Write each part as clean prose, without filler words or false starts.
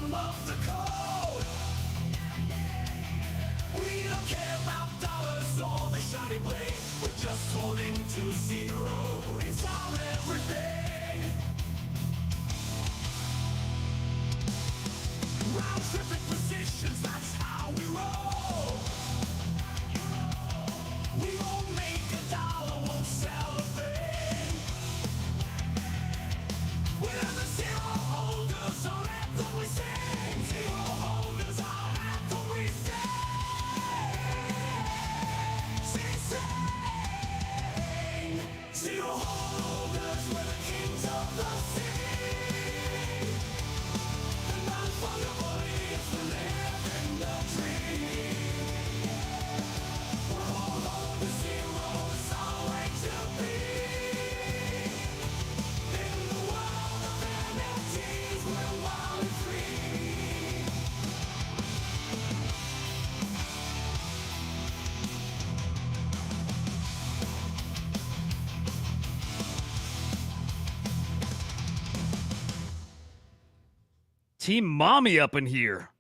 rhythm of the code. We don't care about dollars or the shiny blade. We're just holding to zero. It's our everything. Round tripping positions, that's how we roll. We won't make $1, won't sell a thing. We're the zero holders, our anthem we sing. Zero holders, our anthem we sing. Zero holders, we're the kings of the sea. The non-fungible is the living the dream. We're all on the zero, it's our way to be. In the world of NFTs, we're wild and free. Team Mommy up in here.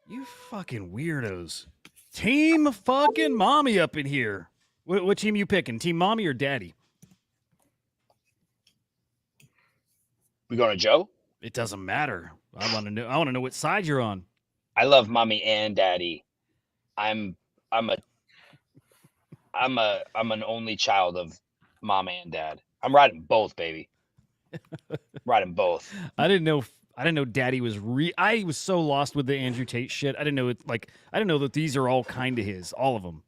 You fucking weirdos. Team fucking Mommy up in here. What team you picking? Team Mommy or Daddy? We going to Joe? It doesn't matter. I want to know. I want to know what side you're on. I love mommy and daddy. I'm an only child of mom and dad. I'm riding both, baby. Riding both. I didn't know Daddy was I was so lost with the Andrew Tate shit. I didn't know I didn't know that these are all kind of his, all of them.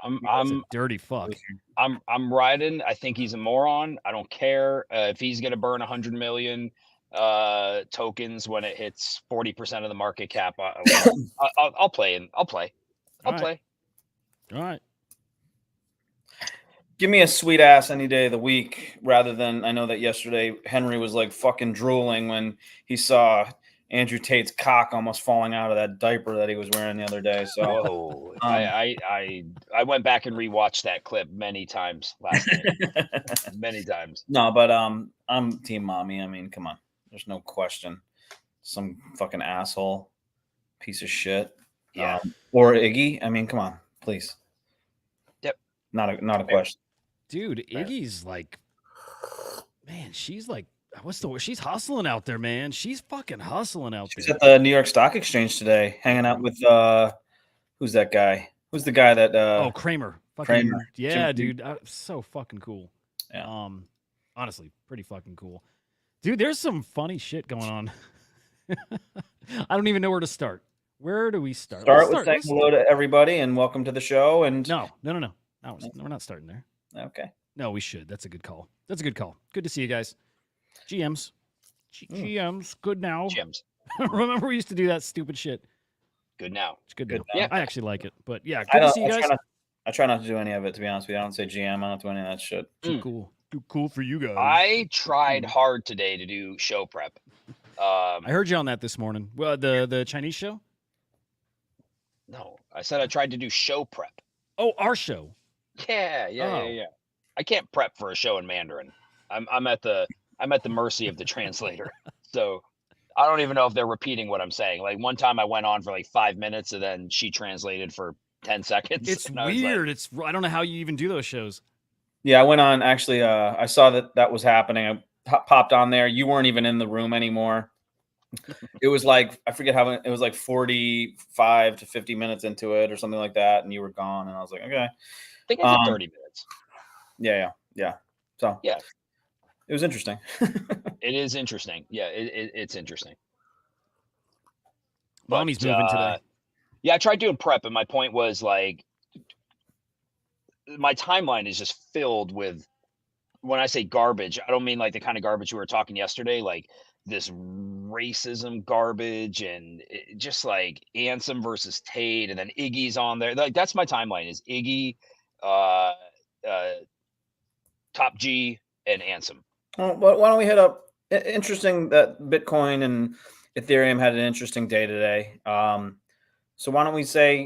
I'm a dirty fuck. I'm riding. I think he's a moron. I don't care if he's gonna burn 100 million tokens when it hits 40% of the market cap. I'll play. I'll play. All right. Give me a sweet ass any day of the week rather than, I know that yesterday Henry was like fucking drooling when he saw Andrew Tate's cock almost falling out of that diaper that he was wearing the other day. So I went back and rewatched that clip many times last night. Many times. No, but I'm Team Mommy. I mean, come on. There's no question. Some fucking asshole piece of shit. Yeah. Or Iggy. I mean, come on, please. Yep. Not a question. Dude, Iggy's like, man, she's like, she's hustling out there, man. She's fucking hustling out there. She's at the New York Stock Exchange today, hanging out with who's that guy? Who's the guy that Kramer. Kramer. Yeah, dude. So fucking cool. Yeah. Honestly, pretty fucking cool. Dude, there's some funny shit going on. I don't even know where to start. Where do we start? Start with saying hello to everybody and welcome to the show. And No, we're not starting there. Okay. No, we should. That's a good call. Good to see you guys. GMs. GMs. Good now. GMs. Remember we used to do that stupid shit. Good now. It's good now. Yeah. I actually like it. But yeah, good to see you guys. I try not to do any of it, to be honest with you. I don't say GM. I don't do any of that shit. Too cool. Too cool for you guys. I tried hard today to do show prep. I heard you on that this morning. Well, the Chinese show? No, I said I tried to do show prep. Oh, our show. Yeah. I can't prep for a show in Mandarin. I'm at the mercy of the translator. So I don't even know if they're repeating what I'm saying. Like one time I went on for like 5 minutes and then she translated for 10 seconds. It's weird. I don't know how you even do those shows. Yeah, I went on. Actually, I saw that was happening. I popped on there. You weren't even in the room anymore. It was like, I forget how it was, like 45 to 50 minutes into it or something like that, and you were gone. And I was like, okay. I think I did 30 minutes. Yeah. So yeah, it was interesting. It is interesting. Yeah, it's interesting. Mommy's moving today. Yeah, I tried doing prep, and my point was like, my timeline is just filled with, when I say garbage, I don't mean like the kind of garbage we were talking yesterday, like this racism garbage and just like Ansem versus Tate, and then Iggy's on there. Like that's my timeline is Iggy, Top G, and Ansem. Well, why don't we hit up? Interesting that Bitcoin and Ethereum had an interesting day today. So why don't we say,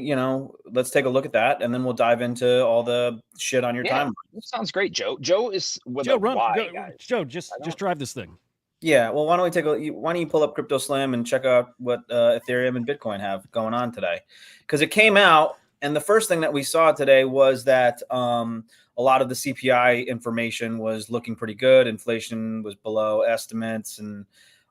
let's take a look at that, and then we'll dive into all the shit on your timeline. That sounds great, Joe. Joe is with Joe, a Y, guys. Joe, just drive this thing. Yeah, well, why don't you pull up Crypto Slam and check out what Ethereum and Bitcoin have going on today? Because it came out, and the first thing that we saw today was that a lot of the CPI information was looking pretty good. Inflation was below estimates and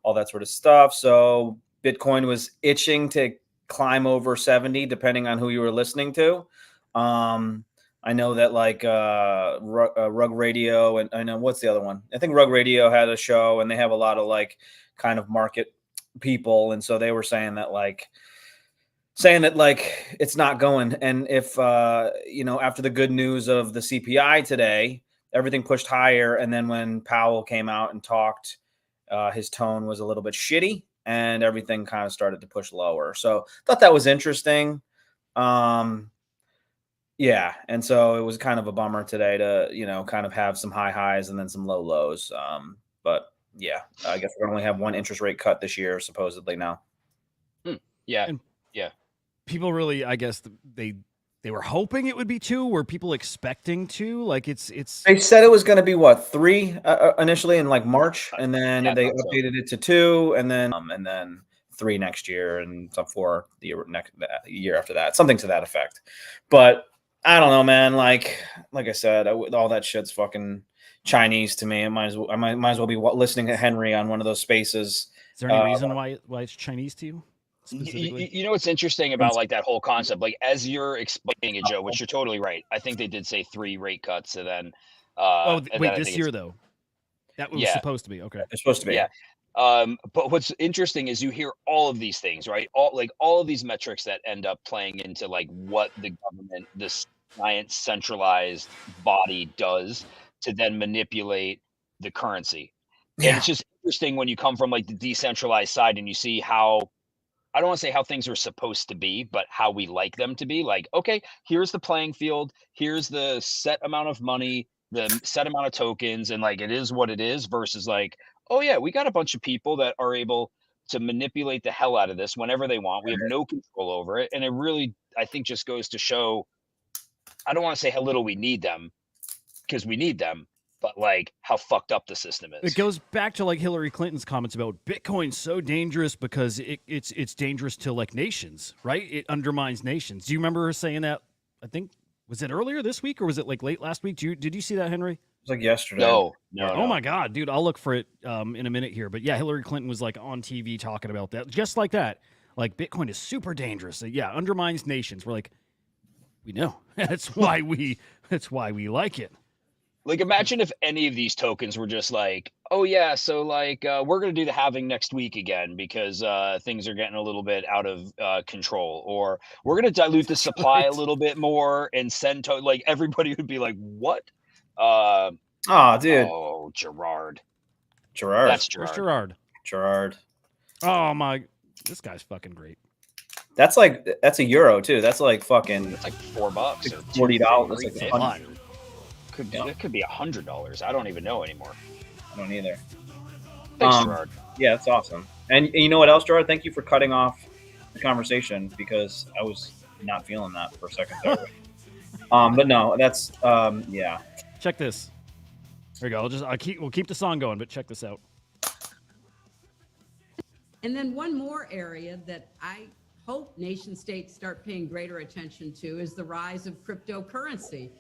all that sort of stuff. So Bitcoin was itching to climb over 70, depending on who you were listening to. I know that like Rug Radio, and I know what's the other one? I think Rug Radio had a show, and they have a lot of like kind of market people, and so they were saying that it's not going. And if after the good news of the CPI today, everything pushed higher, and then when Powell came out and talked, his tone was a little bit shitty, and everything kind of started to push lower. So thought that was interesting. Yeah, and so it was kind of a bummer today to, kind of have some high highs and then some low lows. But yeah, I guess we're gonna only have one interest rate cut this year, supposedly now. Yeah. And- Yeah. People really, I guess they were hoping it would be 2. Were people expecting 2? Like it's They said it was going to be what 3 initially in like March, and then Yeah, I they thought so. updated it to 2, and then 3 next year, and some 4 the year after that, something to that effect. But I don't know, man. Like I said, all that shit's fucking Chinese to me. I might as well be listening to Henry on one of those spaces. Is there any reason why it's Chinese to you specifically? You know what's interesting about like that whole concept, like as you're explaining it, Joe, which you're totally right. I think they did say 3 rate cuts, and then Oh, and wait, then I this think year it's, though. That was yeah, supposed to be okay. It's supposed to be. yeah. But what's interesting is you hear all of these things, right? All of these metrics that end up playing into like what the government, this giant centralized body does to then manipulate the currency. And Yeah. it's just interesting when you come from like the decentralized side and you see how, I don't want to say how things are supposed to be, but how we like them to be. Like, okay, here's the playing field, here's the set amount of money, the set amount of tokens, and like it is what it is, versus like, oh yeah, we got a bunch of people that are able to manipulate the hell out of this whenever they want. We have no control over it. And it really, I think, just goes to show, I don't want to say how little we need them, because we need them, but like how fucked up the system is. It goes back to like Hillary Clinton's comments about Bitcoin's so dangerous because it's dangerous to like nations, right? It undermines nations. Do you remember her saying that? I think was it earlier this week or was it like late last week? Did you see that, Henry? It was like yesterday. No. Oh my God, dude! I'll look for it in a minute here. But yeah, Hillary Clinton was like on TV talking about that, just like that. Like Bitcoin is super dangerous. Yeah, undermines nations. We're like, we know. That's why we like it. Like, imagine if any of these tokens were just like, oh yeah, so like we're gonna do the halving next week again because things are getting a little bit out of control, or we're gonna dilute the supply a little bit more and send like everybody would be like, what? Oh, dude. Oh, Gerard. Gerard. That's Where's Gerard. Gerard? Oh my, this guy's fucking great. That's a euro too. That's like fucking It's like $4 or $40. That's like $3.50. $100. It could be $100. I don't even know anymore. I don't either. Thanks, Gerard. Yeah, that's awesome. And you know what else, Gerard? Thank you for cutting off the conversation because I was not feeling that for a second there. But no, that's yeah. Check this. Here we go. We'll keep the song going, but check this out. And then one more area that I hope nation states start paying greater attention to is the rise of cryptocurrency.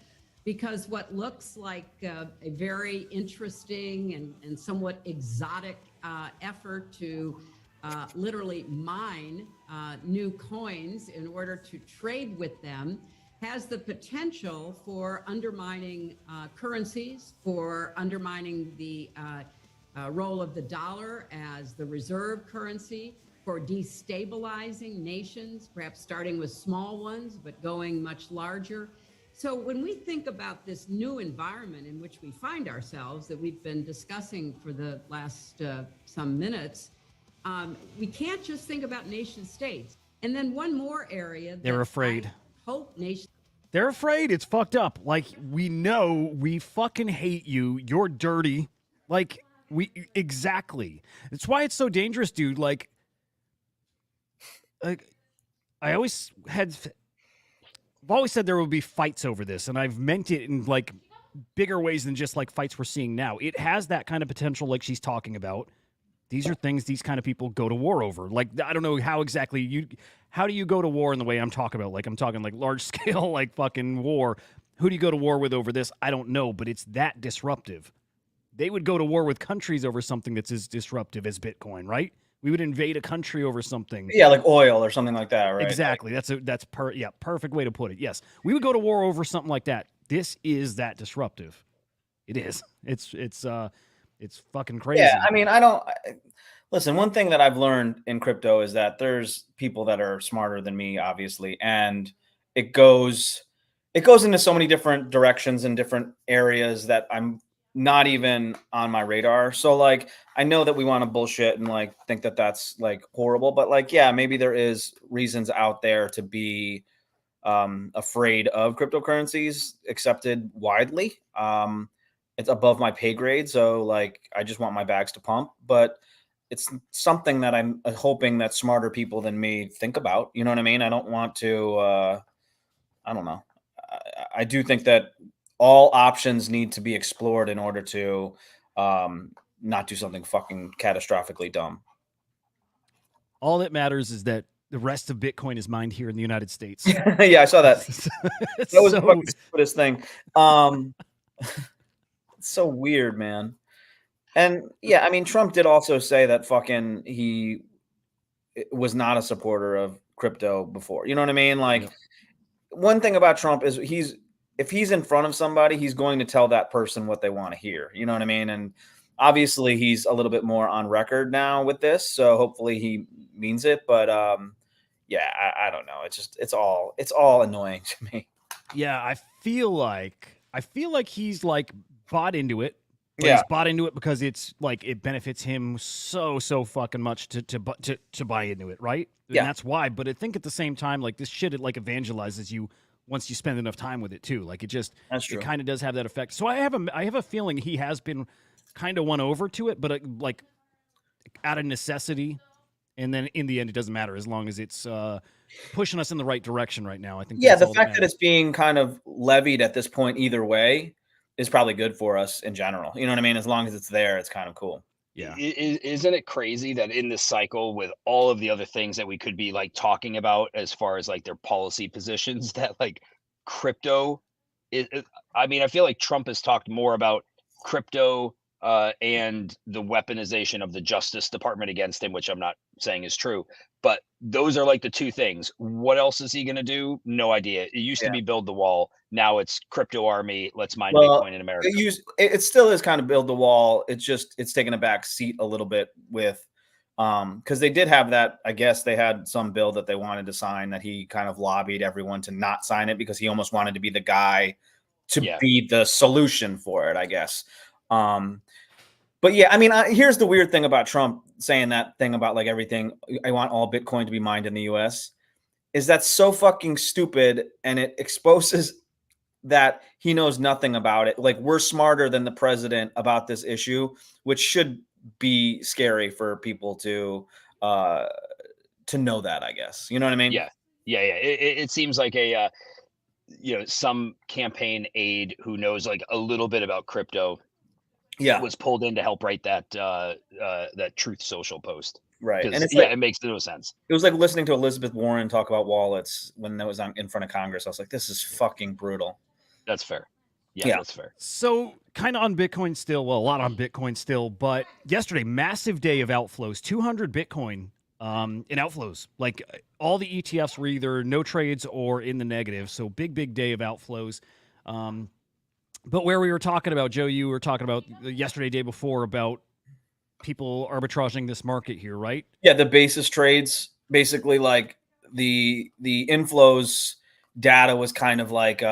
Because what looks like a very interesting and somewhat exotic effort to literally mine new coins in order to trade with them has the potential for undermining currencies, for undermining the role of the dollar as the reserve currency, for destabilizing nations, perhaps starting with small ones, but going much larger. So when we think about this new environment in which we find ourselves that we've been discussing for the last some minutes, we can't just think about nation states. And then one more area. They're afraid. I hope nation. They're afraid. It's fucked up. Like, we know we fucking hate you. You're dirty. Like, exactly. That's why it's so dangerous, dude. Like I've always said there will be fights over this, and I've meant it in like bigger ways than just like fights we're seeing now. It has that kind of potential, like she's talking about, These are things these kind of people go to war over. Like, I don't know how exactly how do you go to war in the way I'm talking about? Like, I'm talking like large scale, like fucking war. Who do you go to war with over this? I don't know, but it's that disruptive. They would go to war with countries over something that's as disruptive as Bitcoin, right? We would invade a country over something. Yeah, like oil or something like that, right? Exactly. Perfect way to put it. Yes, we would go to war over something like that. This is that disruptive. It is. It's fucking crazy. Yeah, I mean, listen, one thing that I've learned in crypto is that there's people that are smarter than me, obviously, and it goes into so many different directions and different areas that I'm not even on my radar. So like, I know that we want to bullshit and like think that that's like horrible, but like, yeah, maybe there is reasons out there to be afraid of cryptocurrencies accepted widely. It's above my pay grade, so like I just want my bags to pump, but it's something that I'm hoping that smarter people than me think about. You know what I mean? I don't want to. I don't know. I do think that all options need to be explored in order to not do something fucking catastrophically dumb. All that matters is that the rest of Bitcoin is mined here in the United States. Yeah, I saw that. It's That was the so- fucking stupidest thing. It's so weird, man. And yeah, I mean, Trump did also say that fucking he was not a supporter of crypto before. You know what I mean? Like, Yep. one thing about Trump is if he's in front of somebody, he's going to tell that person what they want to hear. You know what I mean? And obviously, he's a little bit more on record now with this, so hopefully he means it. But yeah, I don't know. It's all annoying to me. Yeah, I feel like he's like bought into it. But Yeah. he's bought into it because it's like it benefits him so fucking much to buy into it, right? Yeah. And that's why. But I think at the same time, like this shit, it like evangelizes you once you spend enough time with it too. Like it just That's true. it kind of does have that effect. So I have a feeling he has been kind of won over to it, but like out of necessity. And then in the end, it doesn't matter as long as it's pushing us in the right direction right now. I think. Yeah, that's the all fact that matters. it's being kind of levied at this point either way is probably good for us in general. You know what I mean? As long as it's there, it's kind of cool. Yeah. Isn't it crazy that in this cycle, with all of the other things that we could be like talking about as far as like their policy positions, that like crypto I mean, I feel like Trump has talked more about crypto and the weaponization of the Justice Department against him, which I'm not saying is true. But those are like the two things. What else is he going to do? No idea. It used to be build the wall. Now it's crypto army. Let's mine Bitcoin in America. It still is kind of build the wall. It's taken a back seat a little bit with because they did have that. I guess they had some bill that they wanted to sign that he kind of lobbied everyone to not sign it because he almost wanted to be the guy to be the solution for it, I guess. But yeah, I mean, here's the weird thing about Trump saying that thing about like everything. I want all Bitcoin to be mined in the US. Is that so fucking stupid, and it exposes that he knows nothing about it. Like, we're smarter than the president about this issue, which should be scary for people to know that, I guess. You know what I mean? Yeah. It seems like a some campaign aide who knows like a little bit about crypto was pulled in to help write that that Truth Social post. Right. And it's it makes no sense. It was like listening to Elizabeth Warren talk about wallets when that was in front of Congress. I was like, this is fucking brutal. That's fair. Yeah, that's fair. So kind of on Bitcoin still, well, a lot on Bitcoin still, but yesterday, massive day of outflows, 200 Bitcoin in outflows. Like all the ETFs were either no trades or in the negative. So big day of outflows. But where we were talking about, Joe, you were talking about yesterday, day before, about people arbitraging this market here, right? Yeah, the basis trades, basically like the inflows data was kind of like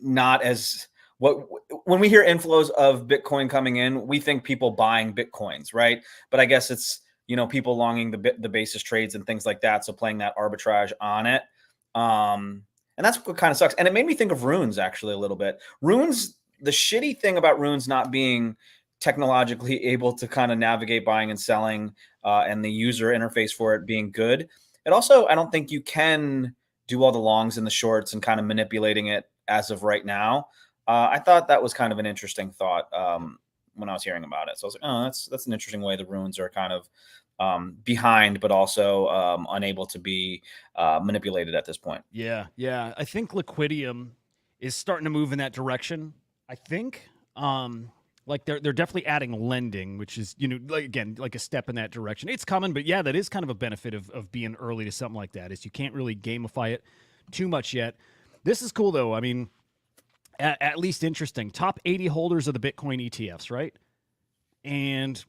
not as when we hear inflows of Bitcoin coming in, we think people buying Bitcoins, right? But I guess it's, people longing the basis trades and things like that. So playing that arbitrage on it. And that's what kind of sucks. And it made me think of Runes actually a little bit. Runes, the shitty thing about Runes not being technologically able to kind of navigate buying and selling and the user interface for it being good. It also, I don't think you can do all the longs and the shorts and kind of manipulating it as of right now. I thought that was kind of an interesting thought. when I was hearing about it. So I was like, oh, that's an interesting way the runes are kind of behind, but also unable to be manipulated at this point. Yeah. I think Liquidium is starting to move in that direction. I think. Like they're definitely adding lending, which is, like a step in that direction. It's coming, but yeah, that is kind of a benefit of being early to something like that, is you can't really gamify it too much yet. This is cool though. I mean, at least interesting. Top 80 holders of the Bitcoin ETFs, right? And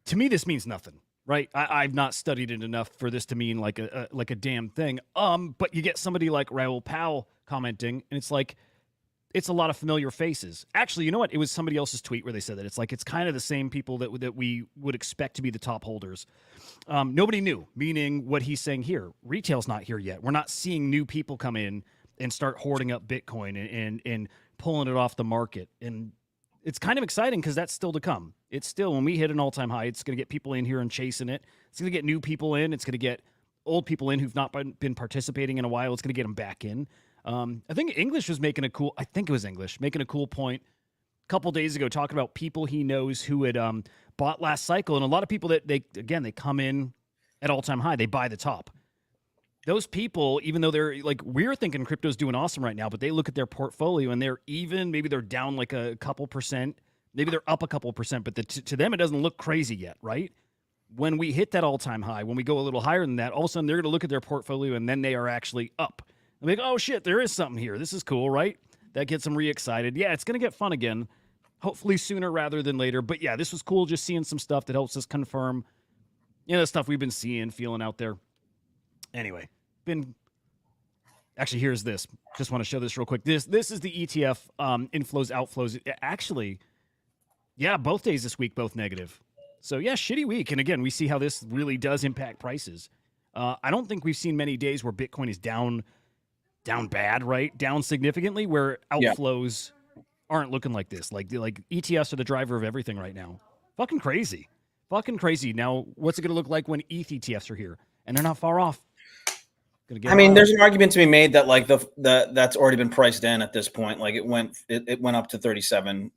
to me, this means nothing, right? I've not studied it enough for this to mean like a damn thing. But you get somebody like Raoul Pal commenting, and it's like, it's a lot of familiar faces. Actually, you know what? It was somebody else's tweet where they said that. It's like, it's kind of the same people that we would expect to be the top holders. Nobody knew, meaning what he's saying here. Retail's not here yet. We're not seeing new people come in and start hoarding up Bitcoin and pulling it off the market. And it's kind of exciting because that's still to come. It's still, when we hit an all-time high, it's going to get people in here and chasing it. It's going to get new people in. It's going to get old people in who've not been participating in a while. It's going to get them back in. I think English was making a cool point a couple days ago, talking about people he knows who had bought last cycle. And a lot of people that they come in at all-time high, they buy the top. Those people, even though they're like, we're thinking crypto's doing awesome right now, but they look at their portfolio and maybe they're down like a couple percent, maybe they're up a couple percent, but to them, it doesn't look crazy yet, right? When we hit that all-time high, when we go a little higher than that, all of a sudden they're going to look at their portfolio and then they are actually up. I'm like, oh shit, there is something here. This is cool, right? That gets them re-excited. Yeah, it's going to get fun again. Hopefully sooner rather than later. But yeah, this was cool, just seeing some stuff that helps us confirm, the stuff we've been seeing, feeling out there. Anyway, actually, here's this. Just want to show this real quick. This is the ETF inflows, outflows. Actually, yeah, both days this week, both negative. So yeah, shitty week. And again, we see how this really does impact prices. I don't think we've seen many days where Bitcoin is down bad, right? Down significantly, where outflows aren't looking like this. Like ETFs are the driver of everything right now. Fucking crazy. Now, what's it going to look like when ETH ETFs are here? And they're not far off. There's an argument to be made that like that's already been priced in at this point. Like it went up to 37.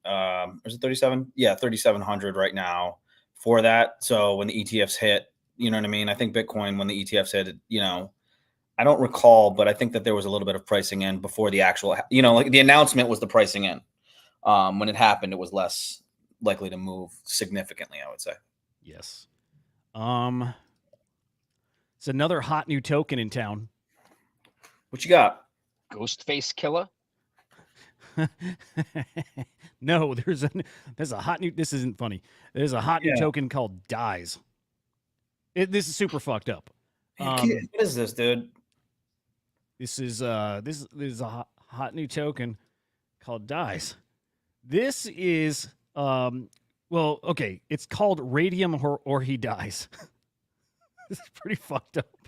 Is it 37? Yeah, 3,700 right now for that. So when the ETFs hit, you know what I mean? I think Bitcoin, when the ETFs hit, I don't recall, but I think that there was a little bit of pricing in before the actual, like the announcement was the pricing in. When it happened, it was less likely to move significantly, I would say. Yes. It's another hot new token in town. What you got? Ghostface Killer? No, there's a hot new, this isn't funny. There's a hot new token called Dies. This is super fucked up. What is this, dude? This is a hot new token called Dies. This is okay. It's called Radium or He Dies. This is pretty fucked up.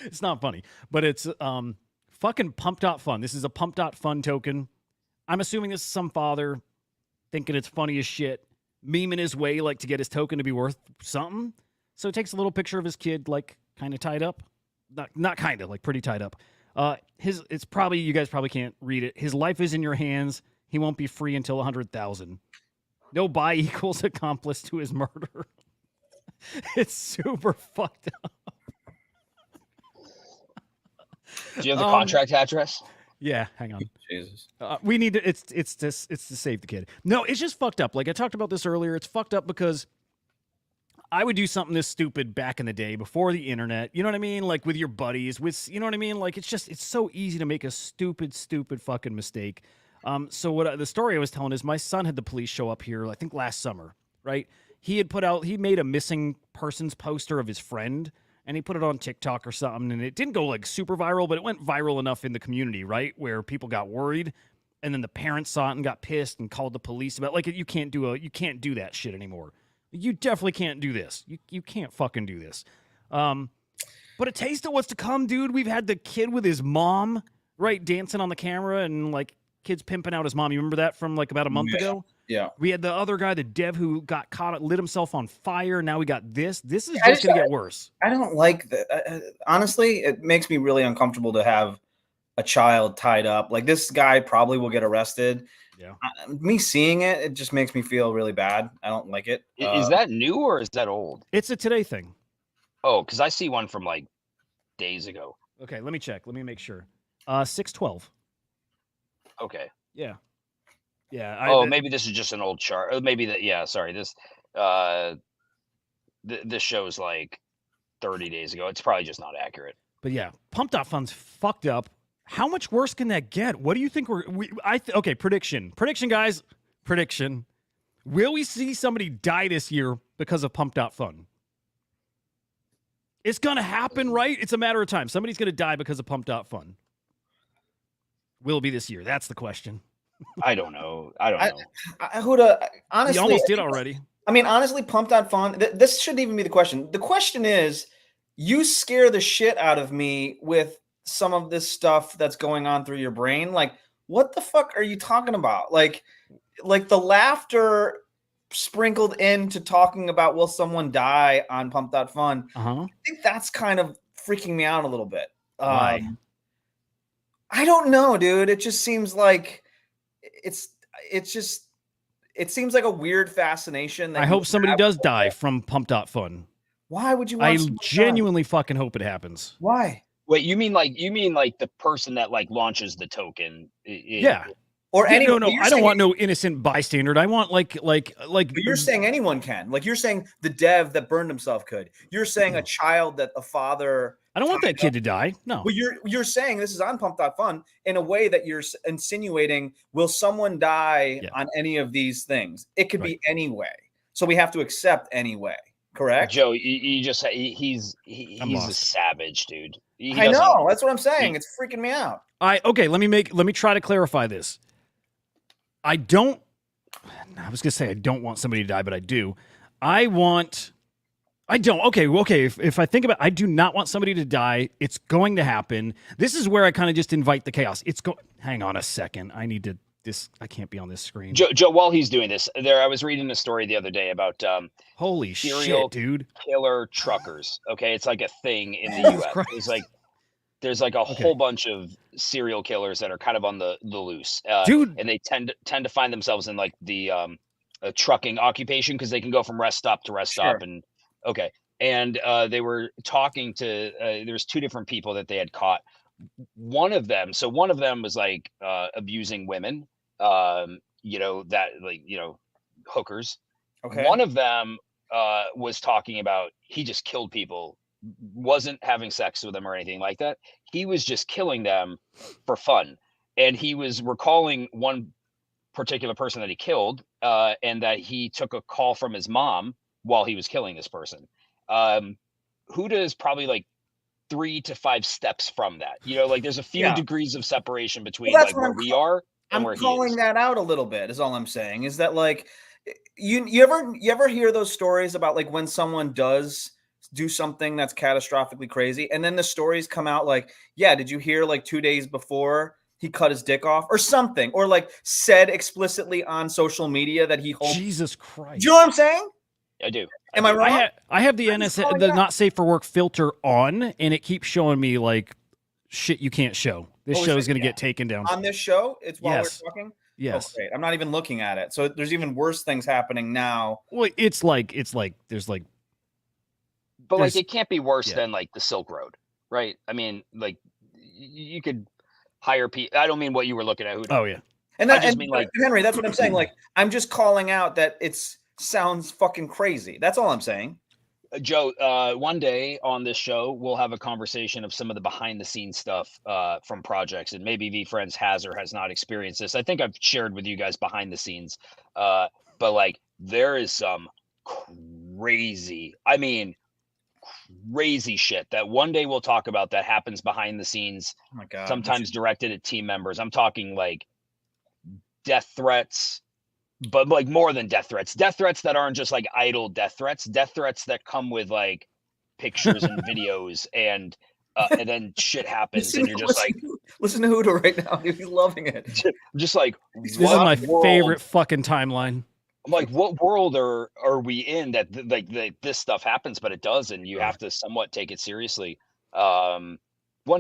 It's not funny, but it's fucking pump.fun. This is a pump.fun token. I'm assuming this is some father thinking it's funny as shit, memeing his way like to get his token to be worth something. So he takes a little picture of his kid, like kind of tied up. Not kind of, like pretty tied up. It's probably, you guys probably can't read it. His life is in your hands. He won't be free until 100,000. No buy equals accomplice to his murder. It's super fucked up. Do you have the contract address? Yeah, hang on. Jesus. We need to. It's to save the kid. No, it's just fucked up. Like I talked about this earlier. It's fucked up because I would do something this stupid back in the day before the internet. You know what I mean? Like with your buddies, you know what I mean? Like it's so easy to make a stupid fucking mistake. So the story I was telling is my son had the police show up here, I think last summer, right? He made a missing persons poster of his friend and he put it on TikTok or something, and it didn't go like super viral, but it went viral enough in the community, right? Where people got worried, and then the parents saw it and got pissed and called the police about, like, you can't do that shit anymore. You definitely can't do this. You can't fucking do this. But a taste of what's to come, dude. We've had the kid with his mom, right, dancing on the camera, and like kids pimping out his mom. You remember that from like about a month ago? Yeah. We had the other guy, the dev, who got caught, lit himself on fire. Now we got this. This is just going to get worse. I don't like that. Honestly, it makes me really uncomfortable to have a child tied up. Like, this guy probably will get arrested, Yeah. Me seeing it, it just makes me feel really bad. I don't like it. Is that new or is that old? It's a today thing. Oh, because I see one from like days ago. Okay, let me check. Let me make sure. 612. Okay. Yeah. Yeah. Oh, maybe this is just an old chart. Or maybe that. Yeah. Sorry. This. This shows like 30 days ago. It's probably just not accurate. But yeah, Pump.Fun's fucked up. How much worse can that get? What do you think okay, prediction. Prediction, guys. Prediction. Will we see somebody die this year because of Pump.Fun? It's going to happen, right? It's a matter of time. Somebody's going to die because of Pump.Fun. Will it be this year? That's the question. I don't know. I don't know. Hudah, honestly, You almost did already. I mean, honestly, Pump.Fun, this shouldn't even be the question. The question is, you scare the shit out of me with some of this stuff that's going on through your brain. Like, what the fuck are you talking about? Like the laughter sprinkled into talking about will someone die on Pump.Fun. Uh-huh. I think that's kind of freaking me out a little bit. Why? I don't know, dude. It just seems like it seems like a weird fascination. That I hope somebody does die from Pump.Fun. Why would you want I someone to genuinely fucking hope it happens. die? Why? Wait, you mean like the person that like launches the token? Yeah. Or Yeah, anyone? no, I don't want no innocent bystander. I want like. But you're saying anyone can. Like, you're saying the dev that burned himself could. You're saying a child that a father. I don't want that kid to die. No. Well, you're saying this is on Pump.Fun in a way that you're insinuating, will someone die on any of these things? It could be any way. So we have to accept any way. Correct? Joe, you just he's a savage, dude. I know. That's what I'm saying. It's freaking me out. Okay, let me try to clarify this. I was gonna say I don't want somebody to die, but I do. Okay. If I think about, I do not want somebody to die. It's going to happen. This is where I kind of just invite the chaos. Hang on a second. I can't be on this screen. Joe, while he's doing this, I was reading a story the other day about holy serial shit, dude. killer truckers. Okay, it's like a thing in the U.S. There's like a whole bunch of serial killers that are kind of on the loose, dude, and they tend to find themselves in like the trucking occupation because they can go from rest stop to rest stop. And they were talking to there's two different people that they had caught. One of them was like abusing women, hookers. Okay. One of them was talking about he just killed people, wasn't having sex with them or anything like that. He was just killing them for fun. And he was recalling one particular person that he killed, and that he took a call from his mom while he was killing this person. Hudah is probably like 3 to 5 steps from that. Like there's a few degrees of separation between where we are and where he is. I'm calling that out a little bit is all I'm saying. Is that like you ever hear those stories about like when someone does do something that's catastrophically crazy and then the stories come out like, yeah, did you hear like 2 days before he cut his dick off or something, or like said explicitly on social media that he hoped. Jesus Christ. Do you know what I'm saying? I do. Am I wrong? I have the the not safe for work filter on, and it keeps showing me like shit you can't show. This show is going to get taken down. On this show, it's while we're talking? Yes. Oh, great. I'm not even looking at it. So there's even worse things happening now. Well, it's like there's like. But like it can't be worse than like the Silk Road, right? I mean, like you could hire people. I don't mean what you were looking at. Oh yeah. And I just mean like Henry, that's what I'm saying. Like I'm just calling out that it's sounds fucking crazy. That's all I'm saying. Joe, one day on this show, we'll have a conversation of some of the behind the scenes stuff from projects, and maybe V-Friends has or has not experienced this. I think I've shared with you guys behind the scenes, but like there is some crazy shit that one day we'll talk about that happens behind the scenes. Oh my God. Sometimes directed at team members. I'm talking like death threats, but like more than death threats that aren't just like idle death threats that come with like pictures and videos and then shit happens and you're just listen to Hudah right now. He's loving it. Just like, this is my favorite fucking timeline. I'm like, what world are we in that like this stuff happens, but it does, and you have to somewhat take it seriously. One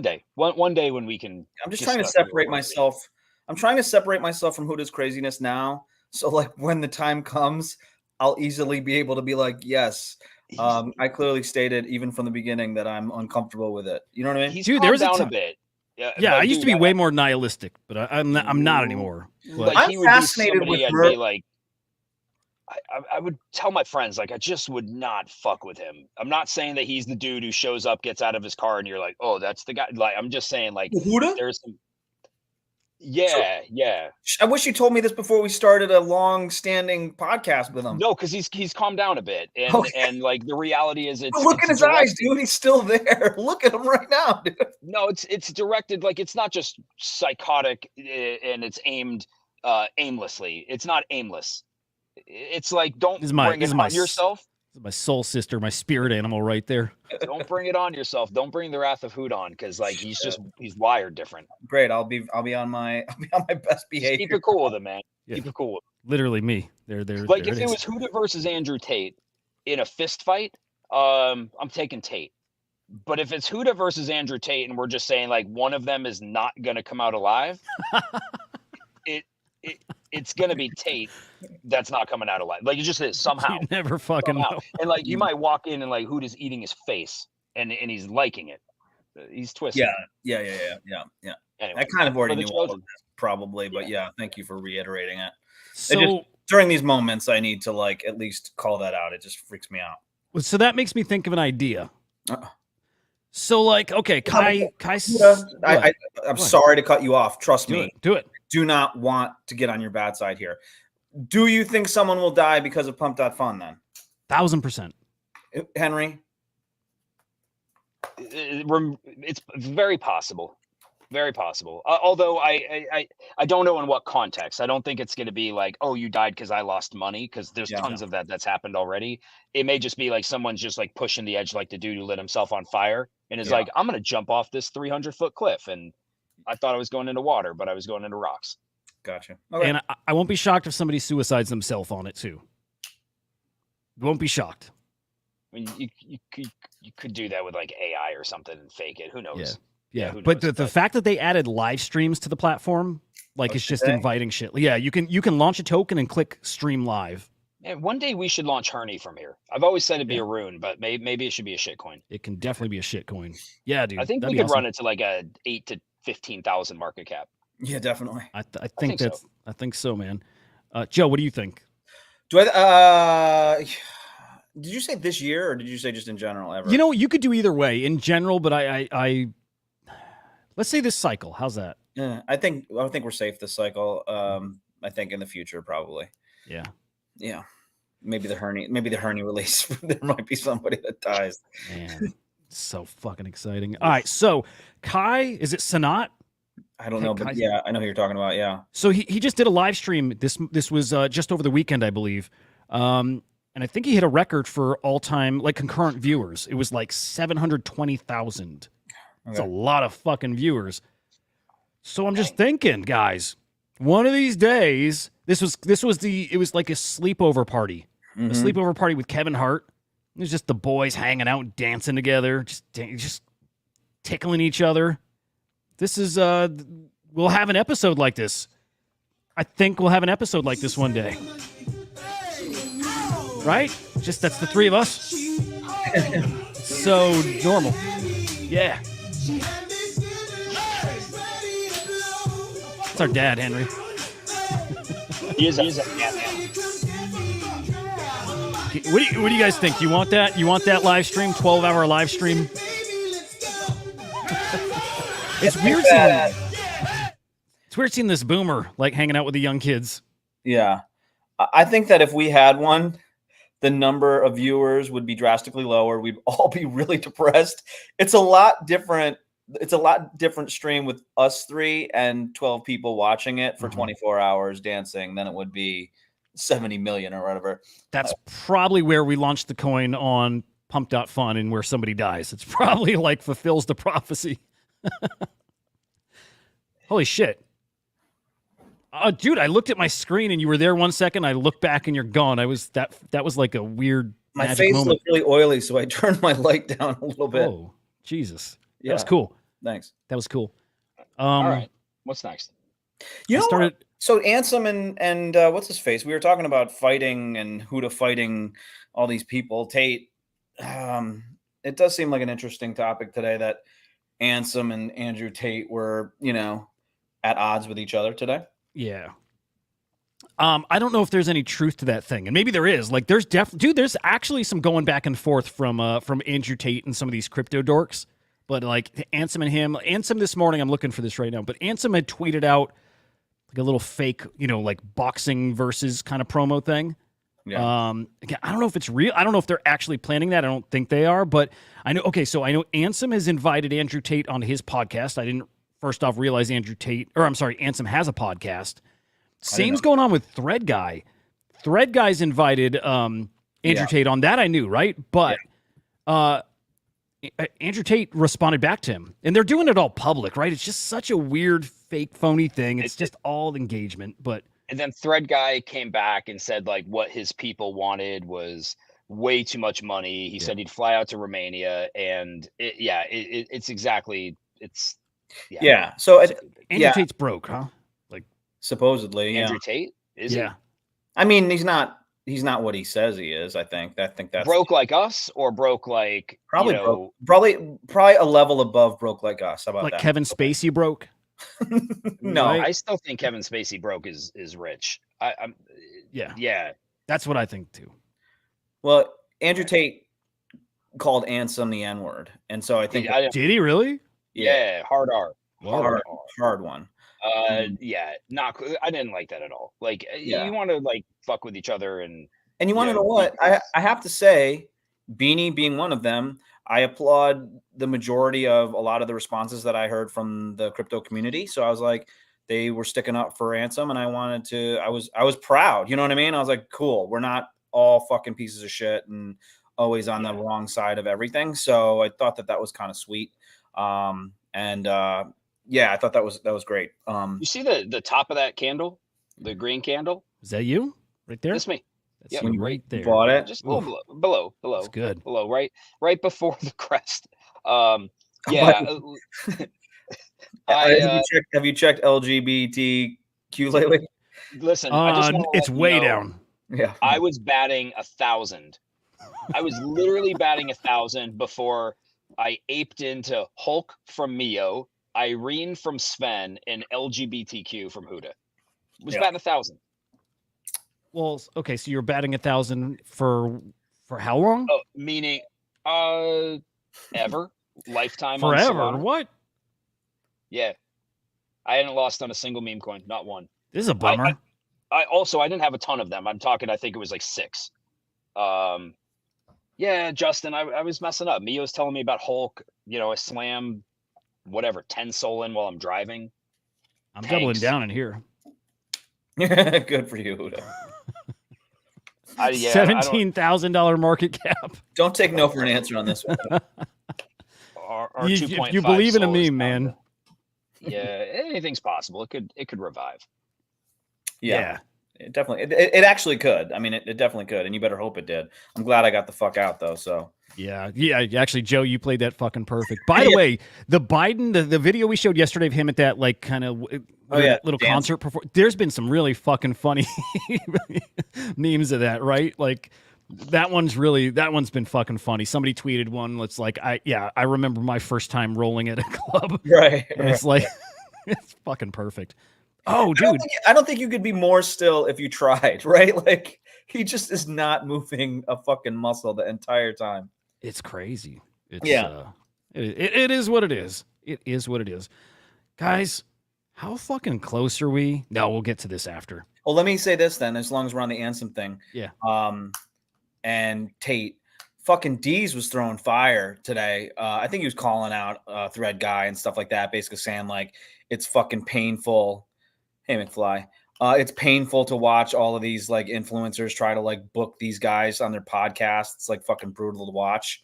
day when we can. I'm just trying to separate myself. I'm trying to separate myself from Hudah's craziness now. So like when the time comes, I'll easily be able to be like, yes, I clearly stated even from the beginning that I'm uncomfortable with it. You know what I mean? He's Dude, calmed there was a down a time- bit. Yeah, but I used to be dude, way more nihilistic, but I'm not anymore. But Like I'm he would fascinated be somebody with I'd her. be like, I would tell my friends, like, I just would not fuck with him. I'm not saying that he's the dude who shows up, gets out of his car, and you're like, oh, that's the guy. Like, I'm just saying, like, Hudah? there's some. Yeah, yeah. I wish you told me this before we started a long-standing podcast with him. No, because he's calmed down a bit, and Okay. and like the reality is, it's Look in it's his eyes, directed. dude. He's still there. Look at him right now, dude. No, it's directed. Like, it's not just psychotic, and it's aimed aimlessly. It's not aimless. It's like, don't bring it on yourself. My soul sister, my spirit animal, right there. Don't bring it on yourself. Don't bring the wrath of Hudah on, because like he's wired different. Great. I'll be on my best Just behavior. keep it cool with him, man. Yeah. Keep it cool. Literally me. There. Like there if it was Hudah versus Andrew Tate in a fist fight, I'm taking Tate. But if it's Hudah versus Andrew Tate and we're just saying like one of them is not gonna come out alive, it's gonna be Tate that's not coming out alive. Like it just is somehow. You never fucking know. And like you might walk in and like Hudah's eating his face and he's liking it. He's twisted. Yeah. Anyway, I kind of already for the knew all of children. this, probably, but yeah, thank you for reiterating it. So During these moments, I need to like at least call that out. It just freaks me out. so that makes me think of an idea. Uh-oh. So like, okay, Kai. Hudah, I'm What? sorry to cut you off. Trust me. Do it. Do not want to get on your bad side here. Do you think someone will die because of Pump.Fun then? 1000%. Henry? It's very possible. Very possible. Although I don't know in what context. I don't think it's going to be like, oh, you died because I lost money, because there's tons of that's happened already. It may just be like someone's just like pushing the edge, like the dude who lit himself on fire and is like, I'm going to jump off this 300-foot cliff. And I thought I was going into water, but I was going into rocks. Gotcha. Okay. And I won't be shocked if somebody suicides themselves on it too. Won't be shocked. I mean, you could do that with like AI or something and fake it. Who knows? Yeah. who But knows? the fact that they added live streams to the platform, like it's just okay. inviting shit. Yeah, you can launch a token and click stream live. And one day we should launch Herney from here. I've always said it'd be a rune, but maybe it should be a shit coin. It can definitely be a shit coin. Yeah, dude. I think that'd we be could awesome. run it to like a 8 to 15,000 market cap. Yeah, definitely. I think think so. that's. I think so, man. Joe, what do you think? Do I? Did you say this year or did you say just in general ever? You know, you could do either way in general, but I let's say this cycle. How's that? Yeah, I think we're safe this cycle. I think in the future probably. Yeah. Yeah. Maybe the Herney release. There might be somebody that dies. Man, so fucking exciting. All right, so Kai, is it Sanat? I don't know, Kai- but yeah, I know who you're talking about. Yeah. So he just did a live stream. This was just over the weekend, I believe. And I think he hit a record for all time like concurrent viewers. It was like 720,000. That's a lot of fucking viewers. So I'm just thinking, guys, one of these days, it was like a sleepover party. A sleepover party with Kevin Hart. It was just the boys hanging out, dancing together, just tickling each other. This is we'll have an episode like this. I think we'll have an episode like this one day. Right? Just that's the three of us. So normal. Yeah. It's our dad, Henry. He is a man. What do you guys think? You want that? You want that live stream? 12-hour live stream? It's weird seeing this boomer like hanging out with the young kids. Yeah. I think that if we had one, the number of viewers would be drastically lower. We'd all be really depressed. It's a lot different. It's a lot different stream with us three and 12 people watching it for 24 hours dancing than it would be 70 million or whatever. That's probably where we launched the coin on Pump.Fun and where somebody dies. It's probably like fulfills the prophecy. Holy shit. Dude, I looked at my screen and you were there 1 second. I looked back and you're gone. That was like a weird My magic face moment. looked really oily, so I turned my light down a little bit. Oh, Jesus. Yeah. That was cool. Thanks. That was cool. All right. What's next? You I know, started. so Ansem and what's his face? We were talking about fighting and Hudah fighting all these people. Tate. It does seem like an interesting topic today that Ansem and Andrew Tate were, at odds with each other today. Yeah. I don't know if there's any truth to that thing, and maybe there is. Like, there's there's actually some going back and forth from Andrew Tate and some of these crypto dorks. But like Ansem and him, Ansem this morning, I'm looking for this right now. But Ansem had tweeted out like a little fake, like boxing versus kind of promo thing. Yeah. Again, I don't know if it's real. I don't know if they're actually planning that. I don't think they are. But I know. Okay, so I know Ansem has invited Andrew Tate on his podcast. I didn't first off realize Ansem has a podcast. Same's going on with Thread Guy. Thread Guy's invited Andrew Tate on. That I knew, right? But Andrew Tate responded back to him. And they're doing it all public, right? It's just such a weird, fake, phony thing. It's just all engagement. But And then Thread Guy came back and said like what his people wanted was way too much money. He said he'd fly out to Romania, and it's exactly Yeah. So Andrew Tate's broke, huh? supposedly, Andrew Tate is he? I mean, he's not what he says he is. I think that's Broke like us, or broke like probably broke. Probably a level above broke like us. How about like that? Kevin Spacey broke. No, Right? I still think Kevin Spacey broke is rich. I'm Yeah. That's what I think too. Well, Andrew Tate called Ansem the N-word, and so I think Did he really? hard R. hard one. Not. I didn't like that at all. Like, you want to like fuck with each other, and you want to know what? I have to say, Beanie being one of them, I applaud the majority of a lot of the responses that I heard from the crypto community. So I was like, they were sticking up for Ansem, and I was proud. You know what I mean? I was like, cool. We're not all fucking pieces of shit and always on the wrong side of everything. So I thought that was kind of sweet. I thought that was great. You see the top of that candle, the green candle? Is that you right there? That's me. That's Yep. you right there. Bought it. Just a little below. That's good. Below, right before the crest. Have you checked LGBTQ lately? Listen, I just wanna it's let you way know, down. Yeah. I was batting 1,000. I was literally batting 1,000 before I aped into Hulk from Mio, Irene from Sven, and LGBTQ from Hudah. Was batting 1,000. Well, okay, so you're batting 1,000 for how long? Oh, meaning ever, lifetime, on Forever. Solana. What? Yeah, I hadn't lost on a single meme coin, not one. This is a bummer. I didn't have a ton of them. I'm talking, I think it was like 6. Justin, I was messing up. Mio's telling me about Hulk. I slam whatever 10 soul in while I'm driving. I'm doubling down in here. Good for you, Hudah. $17,000 market cap. Don't take no for an answer on this one. You believe in a meme, man. Anything's possible. It could revive. Yeah. It definitely. It actually could. I mean, it definitely could, and you better hope it did. I'm glad I got the fuck out though. So yeah. Actually, Joe, you played that fucking perfect. By the way, the Biden, the video we showed yesterday of him at that like kind of little concert performance. There's been some really fucking funny memes of that, right? Like that one's been fucking funny. Somebody tweeted one. It's like I remember my first time rolling at a club. Right. And it's like it's fucking perfect. Oh, dude. I don't think you could be more still if you tried, right? Like he just is not moving a fucking muscle the entire time. It's crazy. It is what it is. It is what it is. Guys, how fucking close are we? No, we'll get to this after. Well, let me say this then, as long as we're on the Ansem thing. Yeah. And Tate, fucking Deez was throwing fire today. I think he was calling out Thread Guy and stuff like that, basically saying like it's fucking painful. Hey, McFly. It's painful to watch all of these like influencers try to like book these guys on their podcasts. It's like fucking brutal to watch.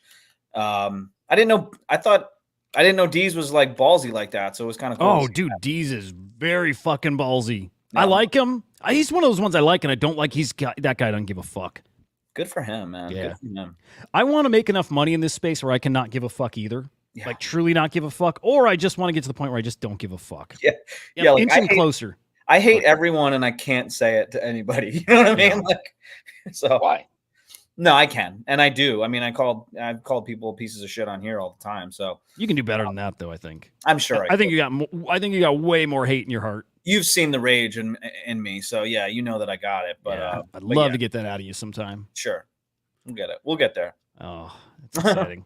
I didn't know Deez was like ballsy like that. So it was kind of cool. Oh, dude, Deez is very fucking ballsy. No. I like him. He's one of those ones I like, and I don't like. That guy doesn't give a fuck. Good for him, man. Yeah. Good for him. I want to make enough money in this space where I cannot give a fuck either. Yeah. Like truly not give a fuck, or I just want to get to the point where I just don't give a fuck. Yeah. Like, inching closer. I hate everyone, and I can't say it to anybody. You know what I mean? Yeah. Like, so Why? no, I can, and I do. I mean, I've called people pieces of shit on here all the time. So You can do better than that, though. I think. I'm sure. I think you got. I think you got way more hate in your heart. You've seen the rage in me, so yeah, you know that I got it. But Yeah, I'd but love yeah, to get that out of you sometime. Sure, we'll get it. We'll get there. Oh, it's exciting.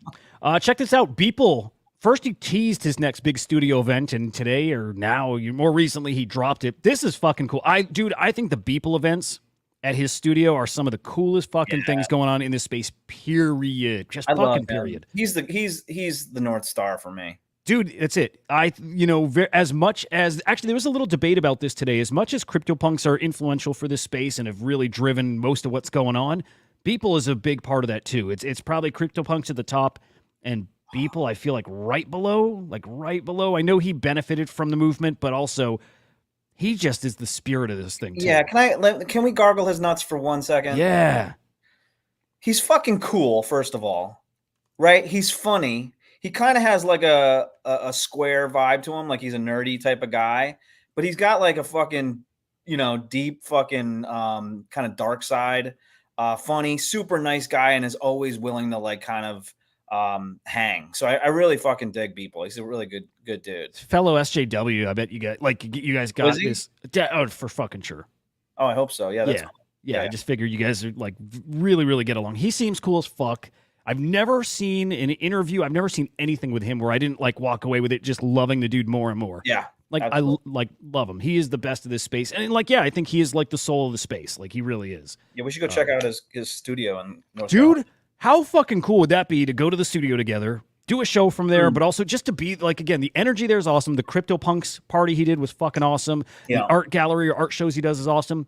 Check this out. Beeple. First, he teased his next big studio event, and today or now, more recently, he dropped it. This is fucking cool. I think the Beeple events at his studio are some of the coolest fucking things going on in this space. Period. Just fucking period. He's the North Star for me. Dude, that's it. As much as actually, there was a little debate about this today. As much as CryptoPunks are influential for this space and have really driven most of what's going on, Beeple is a big part of that too. It's probably CryptoPunks at the top, and Beeple, I feel like right below. I know he benefited from the movement, but also he just is the spirit of this thing too. Yeah, can we gargle his nuts for 1 second? Yeah. He's fucking cool, first of all. Right? He's funny. He kind of has like a square vibe to him, like he's a nerdy type of guy, but he's got like a fucking, deep fucking kind of dark side. Funny, super nice guy, and is always willing to like kind of hang. So I really fucking dig Beeple. He's a really good dude. Fellow SJW, I bet you guys got this. Oh, for fucking sure. Oh, I hope so. Yeah, that's cool. Yeah, I just figured you guys are like really, really get along. He seems cool as fuck. I've never seen an interview. I've never seen anything with him where I didn't like walk away with it just loving the dude more and more. Yeah. Like absolutely. I love him. He is the best of this space. And like, yeah, I think he is like the soul of the space. Like he really is. Yeah, we should go check out his studio in North Dude, Carolina. how fucking cool would that be to go to the studio together, do a show from there, but also just to be like, again, the energy there is awesome. The CryptoPunks party he did was fucking awesome. Yeah. The art gallery or art shows he does is awesome.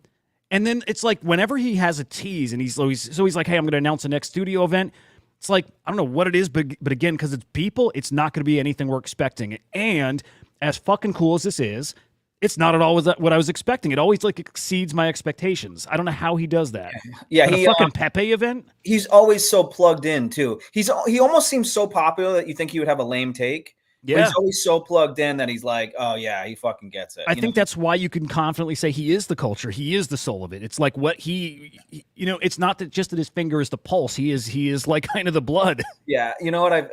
And then it's like whenever he has a tease and he's like, hey, I'm going to announce the next studio event. It's like, I don't know what it is, but again, because it's Beeple, it's not going to be anything we're expecting. And as fucking cool as this is, it's not at all what I was expecting. It always like exceeds my expectations. I don't know how he does that. Yeah, At a fucking Pepe event. He's always so plugged in too. He almost seems so popular that you think he would have a lame take. Yeah. But he's always so plugged in that he's like, oh yeah, he fucking gets it. I think that's why you can confidently say he is the culture. He is the soul of it. It's like what it's not that just that his finger is the pulse. He is like kind of the blood. Yeah. You know what I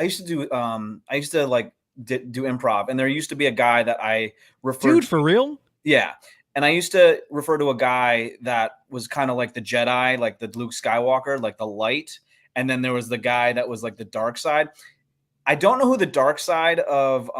used to do do improv, and there used to be a guy that I referred Dude, to. for real? Yeah. And I used to refer to a guy that was kind of like the Jedi, like the Luke Skywalker, like the light. And then there was the guy that was like the dark side. I don't know who the dark side of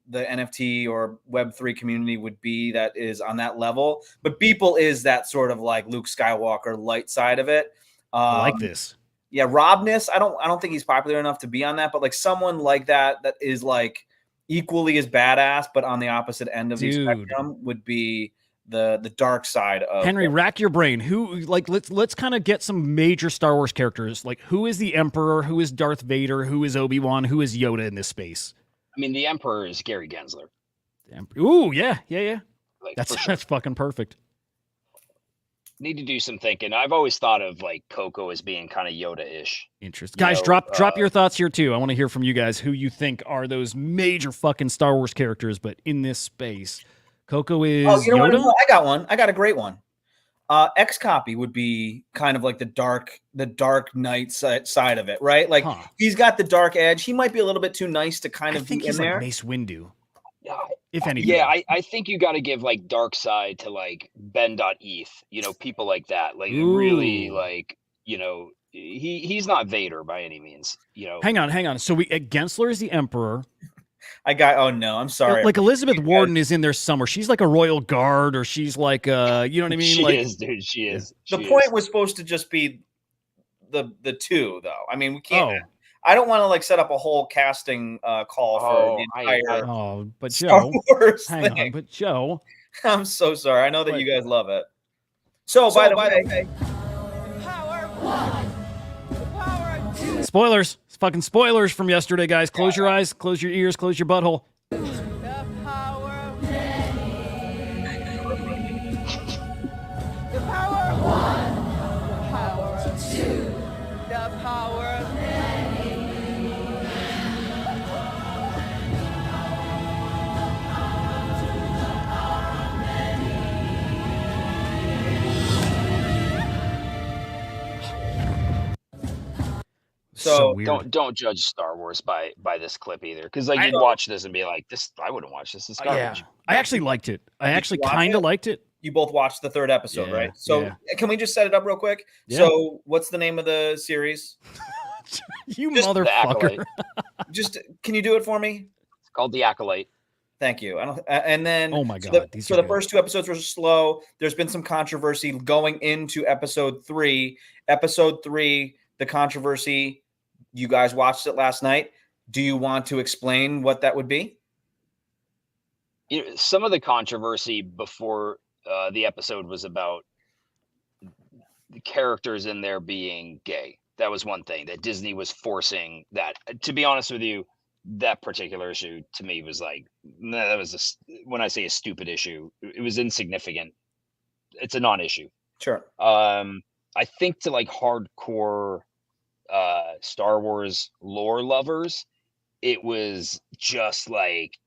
the NFT or Web3 community would be that is on that level, but Beeple is that sort of like Luke Skywalker light side of it. I like this. Yeah, Robness. I don't think he's popular enough to be on that, but like someone like that is like equally as badass, but on the opposite end of the spectrum would be the dark side of Henry. Rack your brain. Who like let's kind of get some major Star Wars characters. Like who is the Emperor? Who is Darth Vader? Who is Obi-Wan? Who is Yoda in this space? I mean, the Emperor is Gary Gensler. Ooh, yeah. Like, That's fucking perfect. Need to do some thinking. I've always thought of like Coco as being kind of Yoda-ish. Interesting. Guys, drop your thoughts here too. I want to hear from you guys who you think are those major fucking Star Wars characters, but in this space. Coco is Yoda? What? I got one. I got a great one. X-Copy would be kind of like the dark knight side of it, right? Like he's got the dark edge. He might be a little bit too nice to kind of think be he's in there. Like Mace Windu. If anything. Yeah, I think you got to give like dark side to like Ben.eth, people like that. Like really like, he's not Vader by any means, Hang on. So Gensler is the Emperor. Oh no, I'm sorry. Like Elizabeth Warden is in there somewhere. She's like a royal guard, or she's like you know what I mean? She like, is, dude. She is. The point was supposed to just be the two, though. I mean, we can't. I don't want to like set up a whole casting call for the entire. But Star Joe, Wars hang thing. on, but Joe, I'm so sorry. I know that you guys love it. So by the way, spoilers. It's fucking spoilers from yesterday, guys. Close your eyes, close your ears, close your butthole. The power of many. The power of one. The power of two. The power of many. So weird. Don't judge Star Wars by this clip either, because like I- you'd watch this and be like, this I wouldn't watch this. This is garbage. Yeah, I actually liked it. I you actually watch kind it? of liked it. you both watched the third episode, Yeah, right? So yeah. can we just set it up real quick? Yeah. So what's the name of the series? You Just The motherfucker. Acolyte. Just can you do it for me? It's called The Acolyte. Thank you. I don't, and then Oh my so God, the, these so are the good. first 2 episodes were slow. There's been some controversy going into episode 3. Episode 3, the controversy. You guys watched it last night. Do you want to explain what that would be? Some of the controversy before the episode was about the characters in there being gay. That was one thing that Disney was forcing that. To be honest with you, that particular issue to me was like, nah, that was when I say a stupid issue, it was insignificant. It's a non-issue. Sure. I think to like hardcore Star Wars lore lovers, it was just like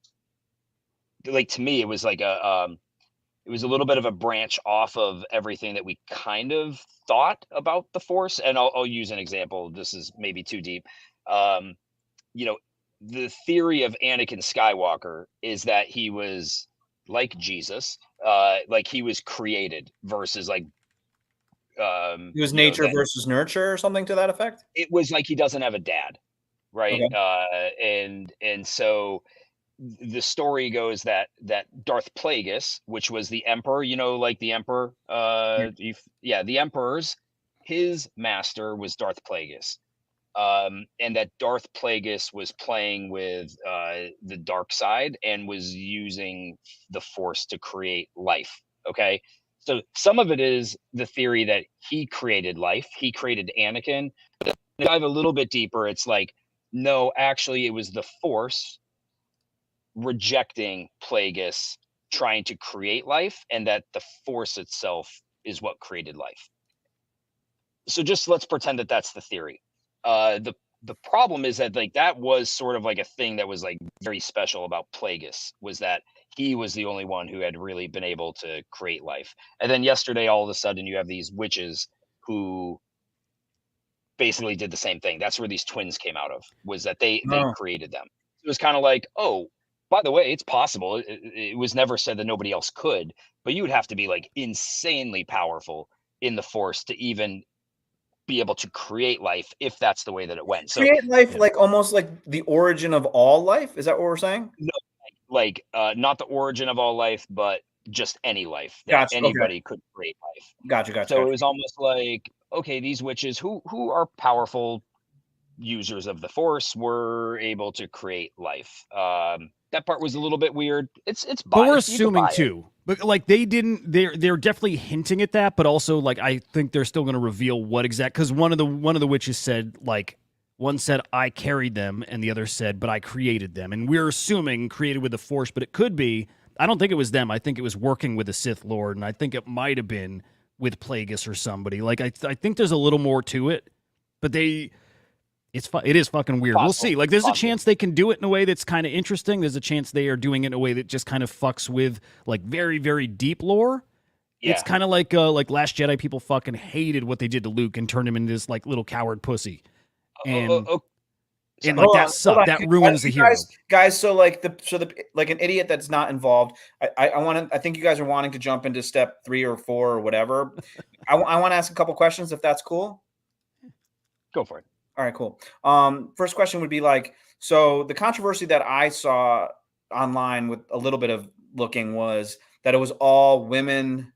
to me, it was like it was a little bit of a branch off of everything that we kind of thought about the Force. And I'll use an example. This is maybe too deep. You know, the theory of Anakin Skywalker is that he was like Jesus, like he was created versus like He was you know, nature that versus nurture or something to that effect. it was like he doesn't have a dad, right? Okay. And so the story goes that Darth Plagueis, which was the emperor, you know, like the emperor, the emperor's, his master was Darth Plagueis, and that Darth Plagueis was playing with the dark side and was using the Force to create life. Okay, so some of it is the theory that he created life, he created Anakin. But to dive a little bit deeper, it's like, no, actually, it was the Force rejecting Plagueis trying to create life, and that the Force itself is what created life. So just let's pretend that that's the theory. The problem is that like that was sort of like a thing that was like very special about Plagueis, was that he was the only one who had really been able to create life. And then yesterday, all of a sudden, you have these witches who basically did the same thing. That's where these twins came out of, was that they created them. It was kind of like, oh, by the way, it's possible. It was never said that nobody else could, but you would have to be like insanely powerful in the Force to even be able to create life if that's the way that it went. So Create life, like almost like the origin of all life. Is that what we're saying? no, like not the origin of all life, but just any life that Gotcha, okay. anybody could create life. Gotcha. So it was almost like, okay, these witches who are powerful users of the Force were able to create life. That part was a little bit weird. It's But we're biased. You can assuming buy it. too. But like they didn't. They're definitely hinting at that. But also like I think they're still going to reveal what exact. Because one of the witches said like one said I carried them and the other said but I created them. And we're assuming created with the Force. But it could be. I don't think it was them. I think it was working with the Sith Lord, and I think it might have been with Plagueis or somebody. Like I think there's a little more to it. But it is fucking weird. We'll see. Like, there's a chance they can do it in a way that's kind of interesting. There's a chance they are doing it in a way that just kind of fucks with like very, very deep lore. Yeah. It's kind of like Last Jedi. People fucking hated what they did to Luke and turned him into this like little coward pussy. And and like that sucked. That ruins the hero. Guys, so like like an idiot that's not involved. I think you guys are wanting to jump into step 3 or 4 or whatever. I want to ask a couple questions if that's cool. Go for it. All right, cool. First question would be like, so the controversy that I saw online with a little bit of looking was that it was all women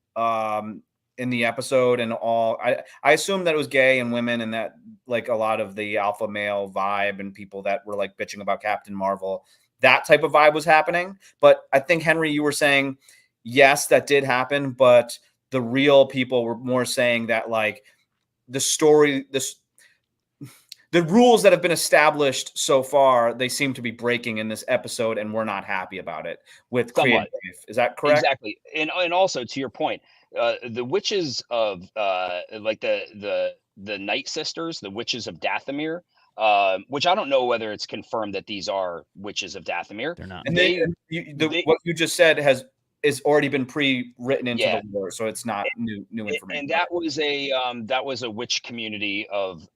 in the episode, and all I assumed that it was gay and women, and that like a lot of the alpha male vibe and people that were like bitching about Captain Marvel, that type of vibe was happening. But I think, Henry, you were saying yes, that did happen, but the real people were more saying that like the story, the rules that have been established so far, they seem to be breaking in this episode, and we're not happy about it with creative life. Is that correct? Exactly. And also to your point, the witches of like the Night Sisters, the witches of Dathomir, which I don't know whether it's confirmed that these are witches of Dathomir. They're not. And what you just said has is already been pre-written into Yeah. the lore, so it's not new information. And that was a witch community of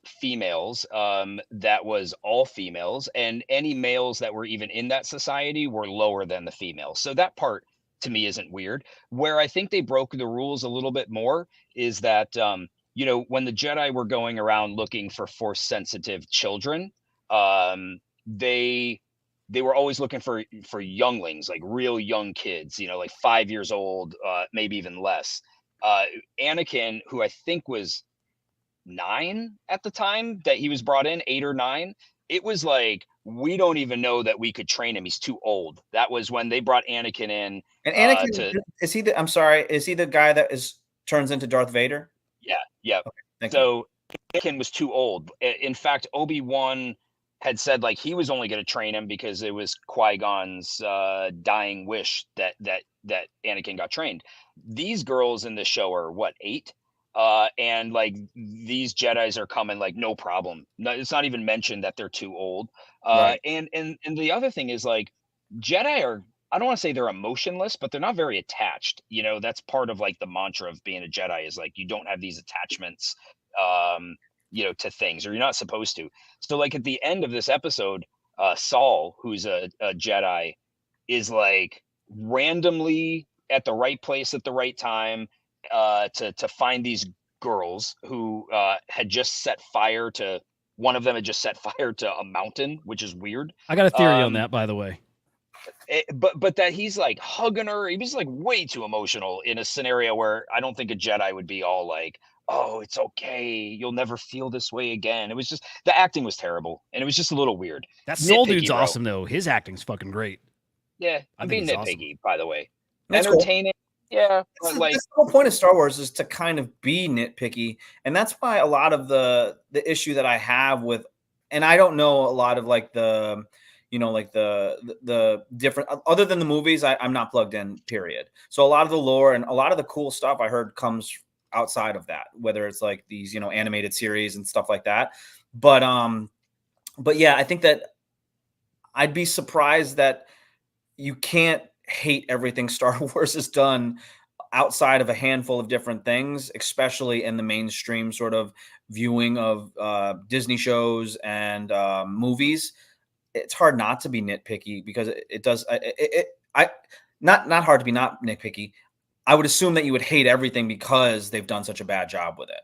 females, that was all females, and any males that were even in that society were lower than the females. So that part to me isn't weird. Where I think they broke the rules a little bit more is that, when the Jedi were going around looking for force sensitive children, they were always looking for younglings, like real young kids, like 5 years old, maybe even less. uh Anakin, who I think was 9 at the time that he was brought in, 8 or 9, it was like, we don't even know that we could train him. He's too old. That was when they brought Anakin in. And Anakin, To is he the? I'm sorry, is he the guy that turns into Darth Vader? Yeah. Thank you. So Anakin was too old. In fact, Obi-Wan had said like he was only going to train him because it was Qui-Gon's dying wish that Anakin got trained. These girls in the show are what, 8? And like these Jedis are coming like no problem. No, it's not even mentioned that they're too old. Right. And the other thing is like Jedi are, I don't want to say they're emotionless, but they're not very attached. That's part of like the mantra of being a Jedi is like you don't have these attachments, to things, or you're not supposed to. So like at the end of this episode, Saul, who's a Jedi, is like randomly at the right place at the right time, to find these girls who had just set fire to one of them had just set fire to a mountain, which is weird. I got a theory on that, by the way. But that he's like hugging her, he was like way too emotional in a scenario where I don't think a Jedi would be all like, oh, it's okay, you'll never feel this way again. It was just, the acting was terrible, and it was just a little weird. That Soul dude's bro. awesome though. His acting's fucking great. Yeah, I I'm think being he's nitpicky, by the way. That's cool. Entertaining. Yeah, but like That's the whole point of Star Wars is to kind of be nitpicky, and that's why a lot of the issue that I have with, and I don't know a lot of like the, like the different, other than the movies, I'm not plugged in, period. So a lot of the lore and a lot of the cool stuff I heard comes outside of that, whether it's like these, animated series and stuff like that. But yeah, I think that I'd be surprised that you can't hate everything Star Wars has done outside of a handful of different things, especially in the mainstream sort of viewing of Disney shows and movies. It's hard not to be nitpicky because it does. Not hard to be not nitpicky. I would assume that you would hate everything because they've done such a bad job with it.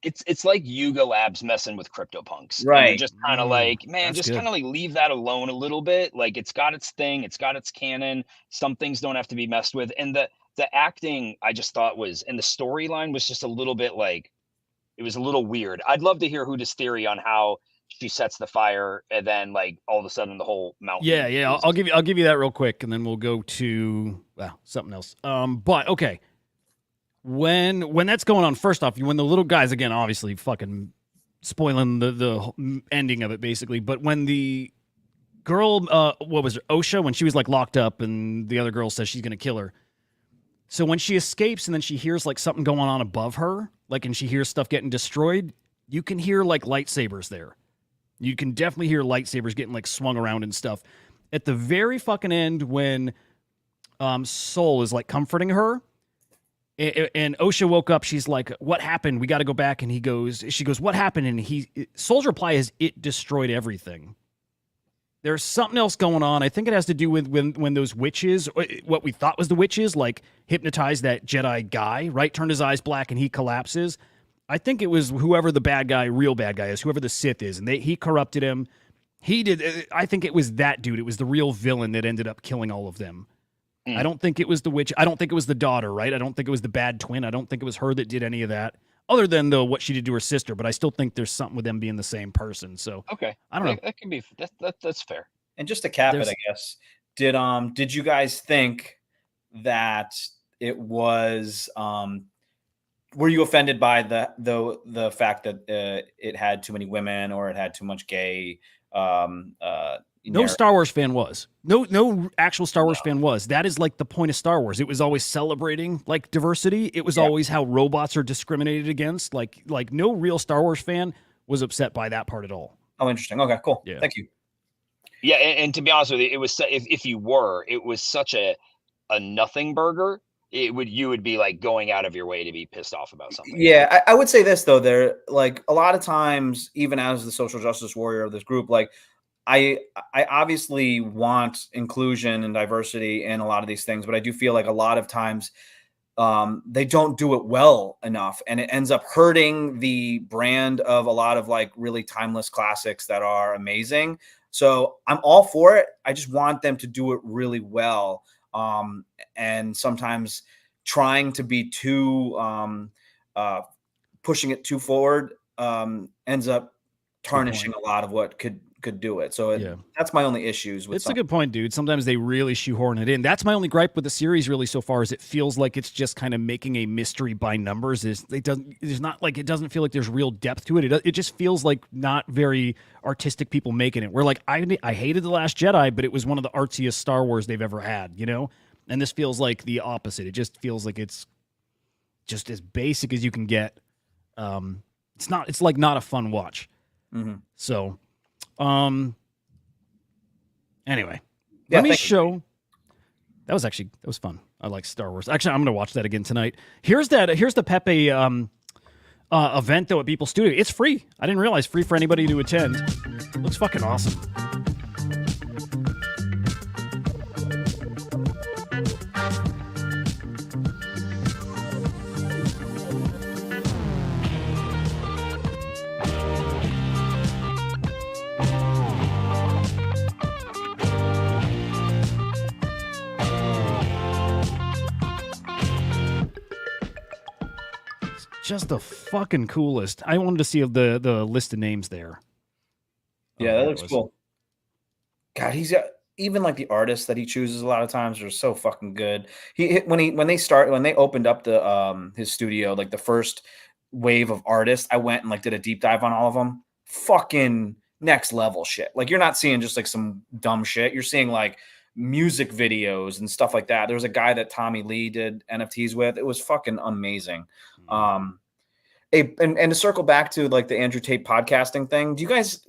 It's like Yuga Labs messing with CryptoPunks, right? Just kind of like, man, just kind of like leave that alone a little bit. Like it's got its thing, it's got its canon. Some things don't have to be messed with, and the acting I just thought was, and the storyline was just a little bit like, it was a little weird. I'd love to hear Hudah's theory on how she sets the fire and then like all of a sudden the whole mountain. Yeah. I'll give you that real quick, and then we'll go to something else. But okay. When that's going on, first off, when the little guys, again, obviously fucking spoiling the ending of it basically, but when the girl, what was it, Osha, when she was like locked up and the other girl says she's gonna kill her. So when she escapes and then she hears like something going on above her, like, and she hears stuff getting destroyed, you can hear like lightsabers there. You can definitely hear lightsabers getting like swung around and stuff. At the very fucking end, when Soul is like comforting her, and Osha woke up, she's like, what happened? We got to go back. And she goes, what happened? And Soul's reply is, it destroyed everything. There's something else going on. I think it has to do with when those witches, what we thought was the witches, like hypnotized that Jedi guy, right? Turned his eyes black and he collapses. I think it was whoever the real bad guy is, whoever the Sith is. And he corrupted him. He did. I think it was that dude. It was the real villain that ended up killing all of them. I don't think it was the witch. I don't think it was the daughter, right? I don't think it was the bad twin. I don't think it was her that did any of that, other than what she did to her sister. But I still think there's something with them being the same person. So okay, I don't know. That can be that's fair. And just to cap it, I guess, did you guys think that it was? Were you offended by the fact that it had too many women or it had too much gay? No Star Wars fan was. No actual Star Wars fan was. That is like the point of Star Wars. It was always celebrating like diversity. It was always how robots are discriminated against. Like no real Star Wars fan was upset by that part at all. Oh, interesting. Okay, cool. Yeah. Thank you. Yeah, and to be honest with you, it was if you were, it was such a a nothing burger, you would be like going out of your way to be pissed off about something. Yeah, I would say this though. There, like a lot of times, even as the social justice warrior of this group, like I obviously want inclusion and diversity in a lot of these things, but I do feel like a lot of times they don't do it well enough, and it ends up hurting the brand of a lot of like really timeless classics that are amazing. So I'm all for it. I just want them to do it really well. And sometimes trying to be too pushing it too forward ends up tarnishing a lot of what could do it. So that's my only issues with it's a good point, dude. Sometimes they really shoehorn it in. That's my only gripe with the series really so far, is it feels like it's just kind of making a mystery by numbers. It doesn't feel like there's real depth to it. It just feels like not very artistic people making it. We're like, I hated The Last Jedi, but it was one of the artsiest Star Wars they've ever had, you know? And this feels like the opposite. It just feels like it's just as basic as you can get. It's like not a fun watch. Mm-hmm. So, anyway, let me show. That was fun. I like Star Wars. Actually, I'm going to watch that again tonight. Here's the Pepe event though at People's Studio. It's free. I didn't realize free for anybody to attend. Looks fucking awesome. Just the fucking coolest. I wanted to see the list of names there. Yeah, that looks cool. God, he's got even like the artists that he chooses a lot of times are so fucking good. When they opened up the his studio, like the first wave of artists, I went and like did a deep dive on all of them. Fucking next level shit. Like you're not seeing just like some dumb shit. You're seeing like music videos and stuff like that. There was a guy that Tommy Lee did NFTs with. It was fucking amazing. And to circle back to like the Andrew Tate podcasting thing, do you guys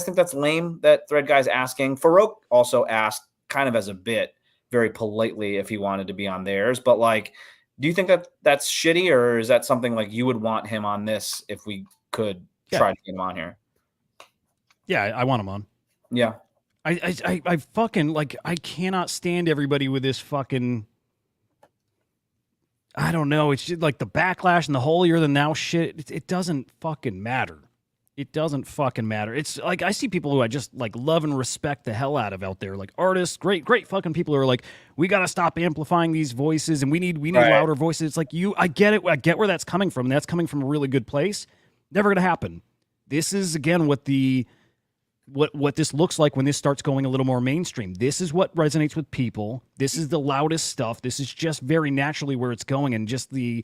think that's lame that Thread Guy's asking? Farouk also asked kind of as a bit, very politely, if he wanted to be on theirs, but like, do you think that that's shitty, or is that something like you would want him on this if we could try to get him on here? Yeah, I want him on. Yeah. I fucking like, I cannot stand everybody with this fucking, I don't know. It's just like the backlash and the holier than thou shit. It doesn't fucking matter. It doesn't fucking matter. It's like I see people who I just like love and respect the hell out of out there, like artists, great fucking people who are like, we got to stop amplifying these voices and we need louder voices. It's like I get it. I get where that's coming from. And that's coming from a really good place. Never gonna happen. This is again what this looks like when this starts going a little more mainstream. This is what resonates with people. This is the loudest stuff. This is just very naturally where it's going, and just the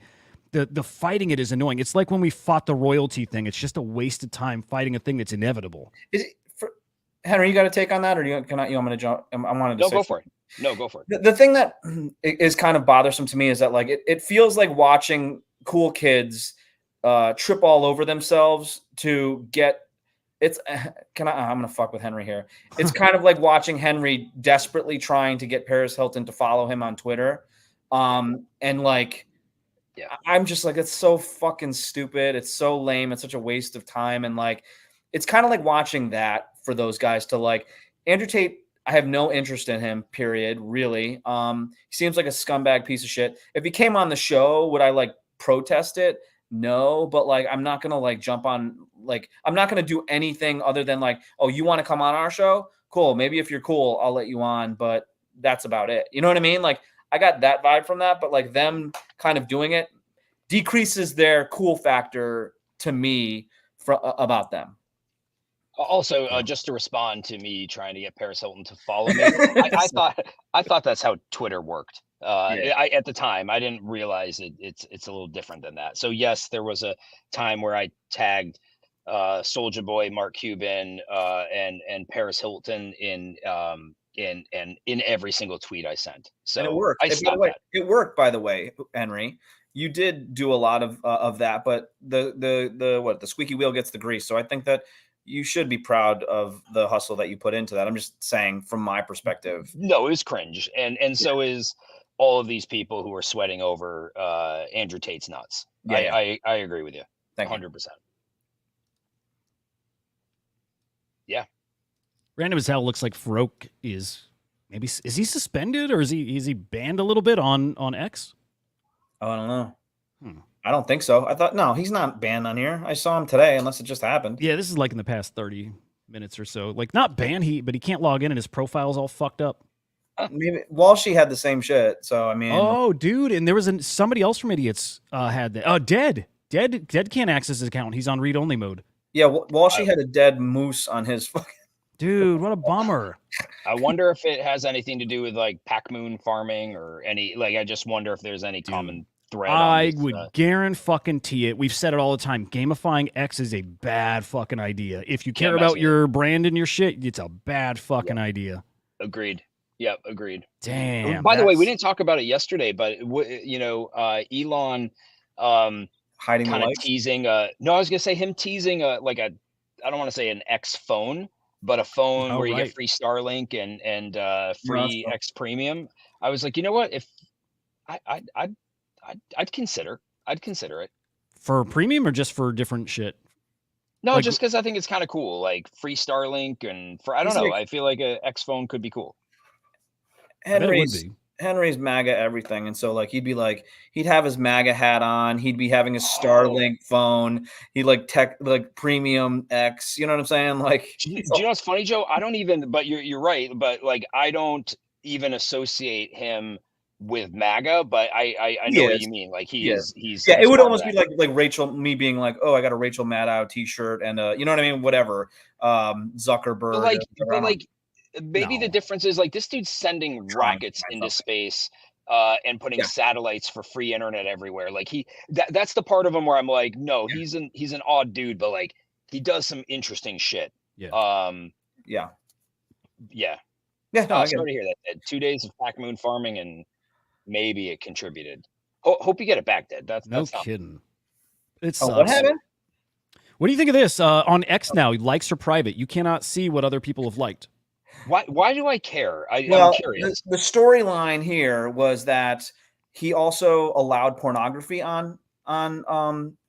fighting it is annoying. It's like when we fought the royalty thing. It's just a waste of time fighting a thing that's inevitable. Is it Henry, you got a take on that, or you want me to jump? I wanted to go for it. No, go for it. The thing that is kind of bothersome to me is that like it feels like watching cool kids trip all over themselves to get. I'm gonna fuck with Henry here. It's kind of like watching Henry desperately trying to get Paris Hilton to follow him on Twitter. And like, I'm just like, it's so fucking stupid. It's so lame. It's such a waste of time. And like, it's kind of like watching that for those guys to like Andrew Tate. I have no interest in him, period. Really. He seems like a scumbag piece of shit. If he came on the show, would I like protest it? No, but like, I'm not going to like jump on, like, I'm not going to do anything other than like, oh, you want to come on our show? Cool. Maybe if you're cool, I'll let you on, but that's about it. You know what I mean? Like I got that vibe from that, but like them kind of doing it decreases their cool factor to me about them. Also, just to respond to me trying to get Paris Hilton to follow me, I thought that's how Twitter worked. At the time, I didn't realize it's a little different than that. So yes, there was a time where I tagged Soulja Boy, Mark Cuban, and Paris Hilton in every single tweet I sent. So and it worked. It worked, by the way, Henry. You did do a lot of that, but the squeaky wheel gets the grease. So I think that you should be proud of the hustle that you put into that. I'm just saying from my perspective. No, it was cringe. And so is all of these people who are sweating over Andrew Tate's nuts. Yeah, I agree with you. Thank you. 100%. Yeah. Random as hell looks like Farouk is maybe is he suspended or is he banned a little bit on X? Oh, I don't know. Hmm. I don't think so. I thought no, he's not banned on here. I saw him today, unless it just happened. Yeah, this is like in the past 30 minutes or so. Like not banned, but he can't log in and his profile's all fucked up. Maybe Walshy had the same shit. So I mean, Oh, dude, and there was somebody else from Idiots had that. Oh, Dead can't access his account. He's on read only mode. yeah, Walshy had a dead moose on his fucking. Dude, what a bummer. I wonder if it has anything to do with like pack moon farming or any, like, I just wonder if there's any common thread. I would guarantee it. We've said it all the time. Gamifying X is a bad fucking idea. If you care about your brand and your shit, it's a bad fucking idea. Agreed. Yep, agreed. Damn. By the way, we didn't talk about it yesterday, but you know, Elon Hiding kind the of likes? teasing no, I was gonna say him teasing like a, I don't want to say an X phone, but a phone where you get free Starlink and free X premium. I was like, you know what? If I'd consider it. For premium or just for different shit? No, Like- just because I think it's kind of cool, like free Starlink, and for I don't know, I feel like a X phone could be cool. Henry's MAGA everything, and so like he'd have his MAGA hat on, he'd be having a Starlink phone, he like premium X, you know what I'm saying? Like, do you know what's funny, Joe? I don't even, but you're right, but like I don't even associate him with MAGA, but I know what you mean. Like he's it would almost be like Rachel, me being like, oh, I got a Rachel Maddow t-shirt and you know what I mean, whatever. Zuckerberg, but like maybe the difference is like this dude's sending rockets into space and putting satellites for free internet everywhere. Like that's the part of him where I'm like, no, he's an odd dude, but like he does some interesting shit. Yeah. No, sorry to hear that. 2 days of pack moon farming and maybe it contributed. Hope you get it back, Dad. That's kidding. It sucks. What happened? What do you think of this? On X now, likes are private. You cannot see what other people have liked. Why do I care? I'm curious. The storyline here was that he also allowed pornography on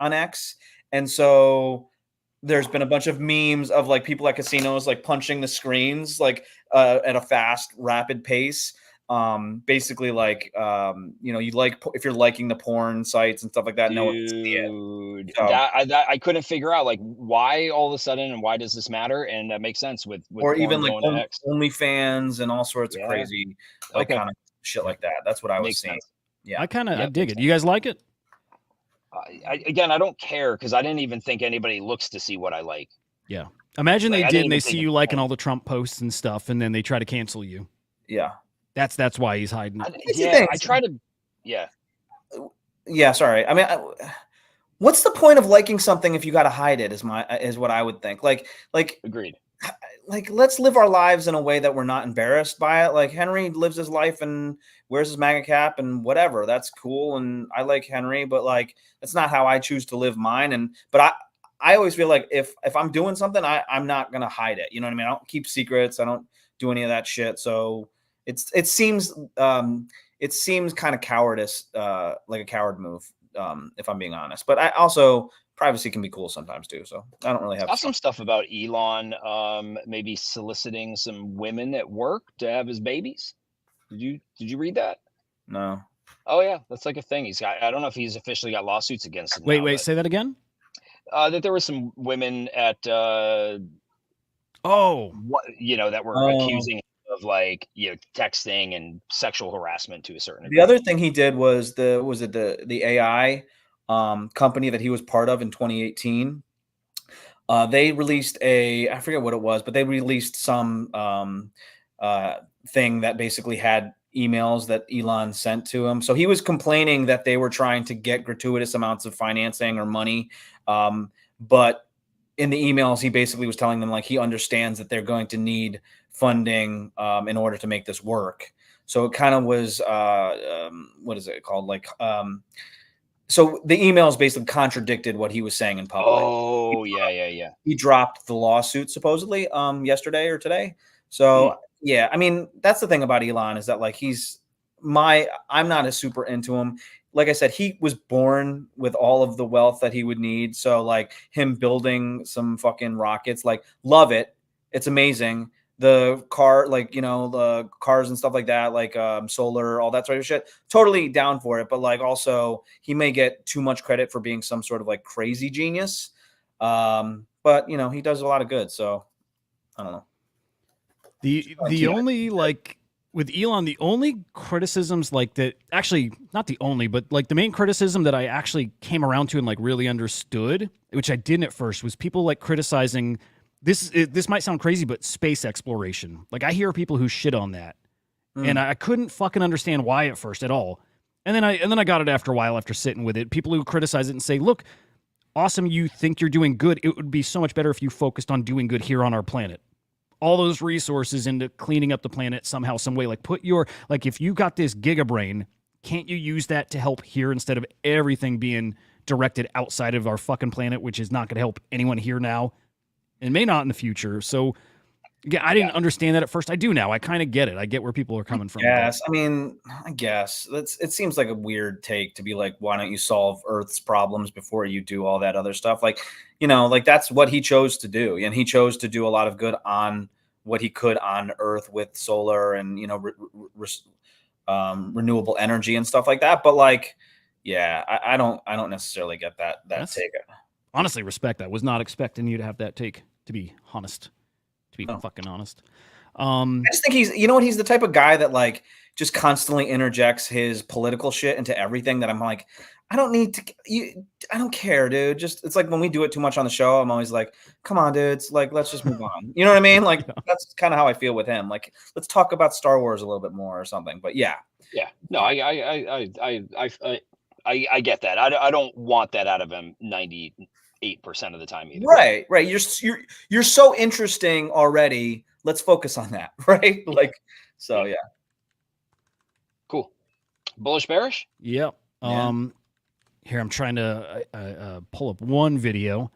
X, and so there's been a bunch of memes of like people at casinos like punching the screens like at a fast, rapid pace. Basically like you know, you like if you're liking the porn sites and stuff like that. Dude, I couldn't figure out like why all of a sudden and why does this matter, and that makes sense with or even like OnlyFans and all sorts of crazy like kind of shit like that. That's what I was seeing. Yeah, I dig it. Do you guys like it? Again, I don't care because I didn't even think anybody looks to see what I like. Yeah, imagine they did and they see you liking all the Trump posts and stuff, and then they try to cancel you. Yeah. That's why he's hiding it. I try to. Yeah. Sorry. I mean, what's the point of liking something if you got to hide it? Is what I would think. Like. Agreed. Like, let's live our lives in a way that we're not embarrassed by it. Like Henry lives his life and wears his MAGA cap and whatever. That's cool, and I like Henry, but like that's not how I choose to live mine. But I always feel like if I'm doing something, I'm not gonna hide it. You know what I mean? I don't keep secrets. I don't do any of that shit. So. It seems kind of cowardice, like a coward move, if I'm being honest. But I also privacy can be cool sometimes too. So I don't really have some stuff about Elon, maybe soliciting some women at work to have his babies. Did you read that? No. Oh yeah, that's like a thing. He's got. I don't know if he's officially got lawsuits against him. Wait, say that again. That there were some women at. That were accusing. Of like texting and sexual harassment to a certain degree. The other thing he did was the AI company that he was part of in 2018. They released I forget what it was, but they released some thing that basically had emails that Elon sent to him. So he was complaining that they were trying to get gratuitous amounts of financing or money, but in the emails he basically was telling them like he understands that they're going to need funding in order to make this work. So it kind of was what is it called? Like so the emails basically contradicted what he was saying in public. Oh, yeah. He dropped the lawsuit supposedly yesterday or today. So yeah, I mean that's the thing about Elon is that like he's I'm not as super into him. Like I said, he was born with all of the wealth that he would need. So like him building some fucking rockets, like love it. It's amazing. The car, like, the cars and stuff like that, like solar, all that sort of shit. Totally down for it. But like also he may get too much credit for being some sort of like crazy genius. But he does a lot of good. So I don't know. The only like with Elon, the only criticisms like that, actually not the only, but like the main criticism that I actually came around to and like really understood, which I didn't at first, was people like criticizing this might sound crazy, but space exploration. Like I hear people who shit on that, and I couldn't fucking understand why at first at all. And then I got it after a while after sitting with it. People who criticize it and say, look, awesome, you think you're doing good. It would be so much better if you focused on doing good here on our planet. All those resources into cleaning up the planet somehow, some way. Like if you got this gigabrain, can't you use that to help here instead of everything being directed outside of our fucking planet, which is not going to help anyone here now and may not in the future. So yeah, I didn't understand that at first. I do now. I kind of get it. I get where people are coming from. Yes, I guess it seems like a weird take to be like, why don't you solve Earth's problems before you do all that other stuff? Like, like that's what he chose to do, and he chose to do a lot of good on what he could on Earth with solar and renewable energy and stuff like that. But like, yeah, I don't necessarily get that take. Honestly, respect that. Was not expecting you to have that take. To be honest. To be fucking honest. I just think he's the type of guy that like just constantly interjects his political shit into everything that I'm like, I don't care, dude. Just, it's like when we do it too much on the show, I'm always like, come on, dude. It's like, let's just move on. You know what I mean? Like that's kind of how I feel with him. Like, let's talk about Star Wars a little bit more or something. But yeah. Yeah. No, I get that. I don't want that out of him 98% of the time either. Right. You're so interesting already. Let's focus on that. Right. Like, so yeah. Cool. Bullish, bearish? Yep. Yeah. Here I'm trying to pull up one video.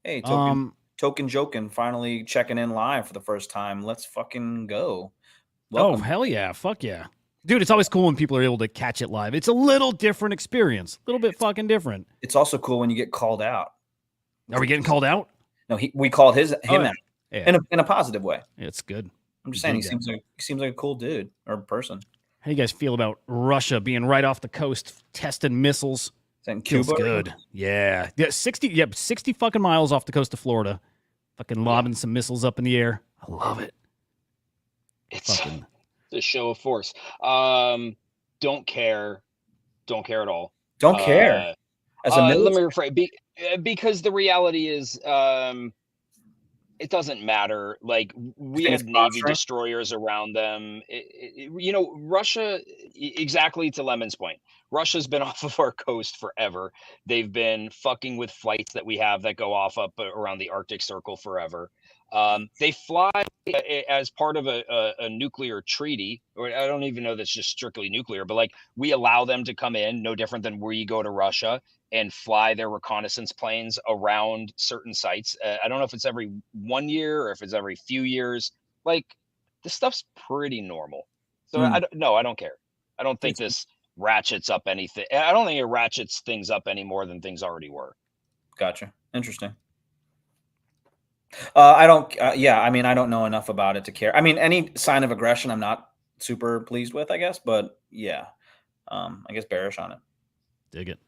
Hey, Token Jokin finally checking in live for the first time. Let's fucking go. Welcome. Oh, hell yeah. Fuck yeah. Dude, it's always cool when people are able to catch it live. It's a little different experience. A little bit fucking different. It's also cool when you get called out. Are we getting called out? No, we called him out Yeah. in a positive way. It's good. I'm just saying he seems like a cool dude or person. How do you guys feel about Russia being right off the coast testing missiles? Feels good. Yeah. 60 fucking miles off the coast of Florida. Fucking lobbing some missiles up in the air. I love it. It's a show of force. Don't care at all. Don't care. Let me rephrase. Because the reality is, it doesn't matter. Like we have Navy destroyers around them. Russia. Exactly to Lemon's point. Russia's been off of our coast forever. They've been fucking with flights that we have that go off up around the Arctic Circle forever. They fly as part of a nuclear treaty, or I don't even know that's just strictly nuclear, but like we allow them to come in, no different than we go to Russia and fly their reconnaissance planes around certain sites. I don't know if it's every 1 year or if it's every few years. Like this stuff's pretty normal. So I don't care. I don't think this ratchets up anything. I don't think it ratchets things up any more than things already were. Gotcha. Interesting. I don't. I mean, I don't know enough about it to care. I mean, any sign of aggression, I'm not super pleased with, I guess. But yeah, I guess bearish on it. Dig it.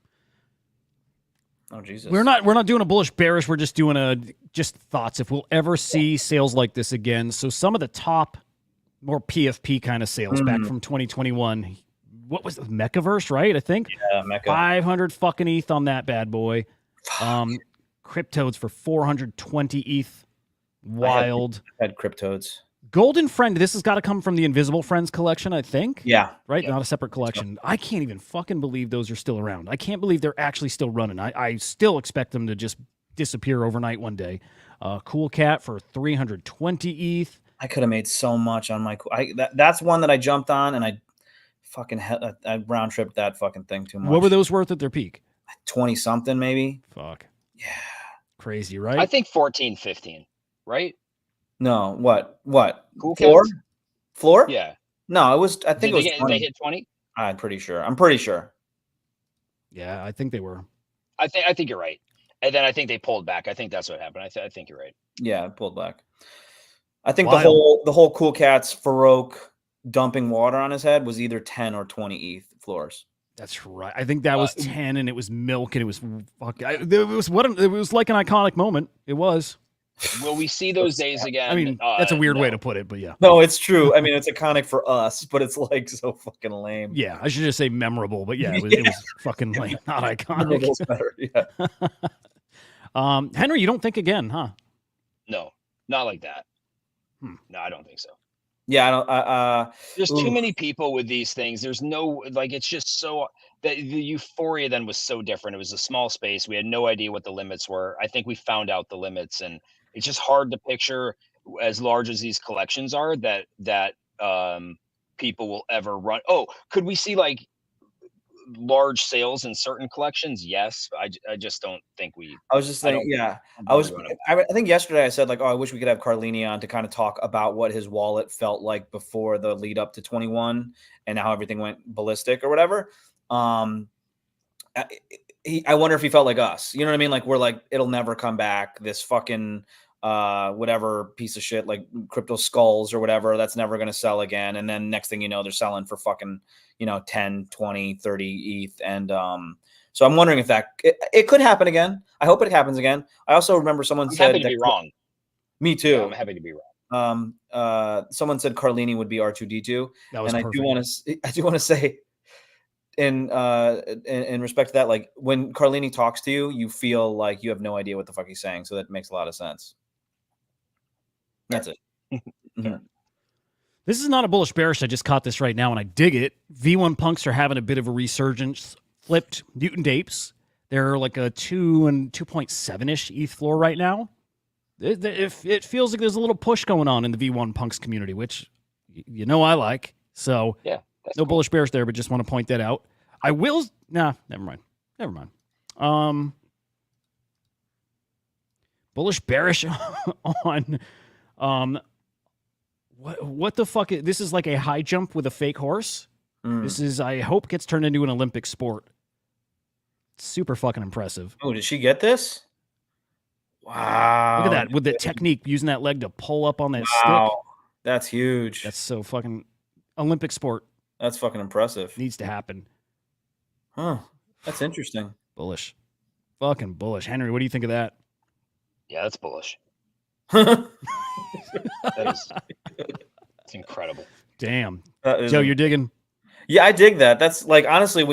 Oh Jesus. We're not doing a bullish bearish. We're just doing just thoughts if we'll ever see sales like this again. So some of the top, more PFP kind of sales back from 2021. What was the Mechaverse, right? I think. Yeah, Mecha. 500 fucking ETH on that bad boy. Cryptodes for 420 ETH. Wild. I had Cryptodes. Golden Friend. This has got to come from the Invisible Friends collection, I think. Yeah. Right? Yeah. Not a separate collection. I can't even fucking believe those are still around. I can't believe they're actually still running. I still expect them to just disappear overnight one day. Cool Cat for 320 ETH. I could have made so much on my. That's one that I jumped on, and I fucking I round tripped that fucking thing too much. What were those worth at their peak? 20 something maybe. Fuck. Yeah. Crazy, right? I think 14, 15, right? No, what? Cool Floor? Cats? Floor? Yeah. No, it was. I think it was They 20. hit 20? I'm pretty sure. I'm pretty sure. Yeah, I think they were. I think you're right. And then I think they pulled back. I think that's what happened. I think you're right. Yeah, it pulled back. I think Wild. the whole Cool Cats Farouk dumping water on his head was either 10 or 20 ETH floors. That's right. I think that was 10, and it was milk, and it was it was like an iconic moment. It was. Will we see those days again? I mean, that's a weird way no. to put it, but yeah. No, it's true. I mean, it's iconic for us, but it's like so fucking lame. Yeah, I should just say memorable, but yeah, it was fucking lame, not iconic. Memorable's better. Yeah. Henry, you don't think again, huh? No, not like that. No, I don't think so. Yeah, I don't. There's too many people with these things. There's no like. It's just so that the euphoria then was so different. It was a small space. We had no idea what the limits were. I think we found out the limits, and it's just hard to picture, as large as these collections are, that people will ever run. Oh, could we see like large sales in certain collections? Yes. I just don't think we. I was just saying, yeah. I think yesterday I said like, oh, I wish we could have Carlini on to kind of talk about what his wallet felt like before the lead up to 21 and how everything went ballistic or whatever. I wonder if he felt like us. You know what I mean? Like we're like, it'll never come back. This fucking whatever piece of shit like crypto skulls or whatever, that's never going to sell again. And then next thing you know, they're selling for fucking, 10, 20, 30 ETH. And so I'm wondering if that it could happen again. I hope it happens again. I also remember someone said happy to be wrong. Me too. Yeah, I'm happy to be wrong. Someone said Carlini would be R2D2. That was and perfect. I do want to say in respect to that, like when Carlini talks to you, you feel like you have no idea what the fuck he's saying. So that makes a lot of sense. That's it. Mm-hmm. This is not a bullish bearish. I just caught this right now, and I dig it. V1 punks are having a bit of a resurgence. Flipped Mutant Apes. They're like a 2 and 2.7-ish ETH floor right now. It feels like there's a little push going on in the V1 punks community, which I like. So Yeah, no bullish bearish there, but just want to point that out. I will. Nah, never mind. Bullish bearish on. What the fuck? This is like a high jump with a fake horse. This is, I hope, gets turned into an Olympic sport. Super fucking impressive. Oh, did she get this? Wow. Look at that with the technique, using that leg to pull up on that Wow. stick. That's huge. That's so fucking Olympic sport. That's fucking impressive. Needs to happen. Huh. That's interesting. Bullish. Fucking bullish. Henry, what do you think of that? Yeah, that's bullish. It's incredible. Damn. That Joe, you're digging? Yeah, I dig that. That's like, honestly,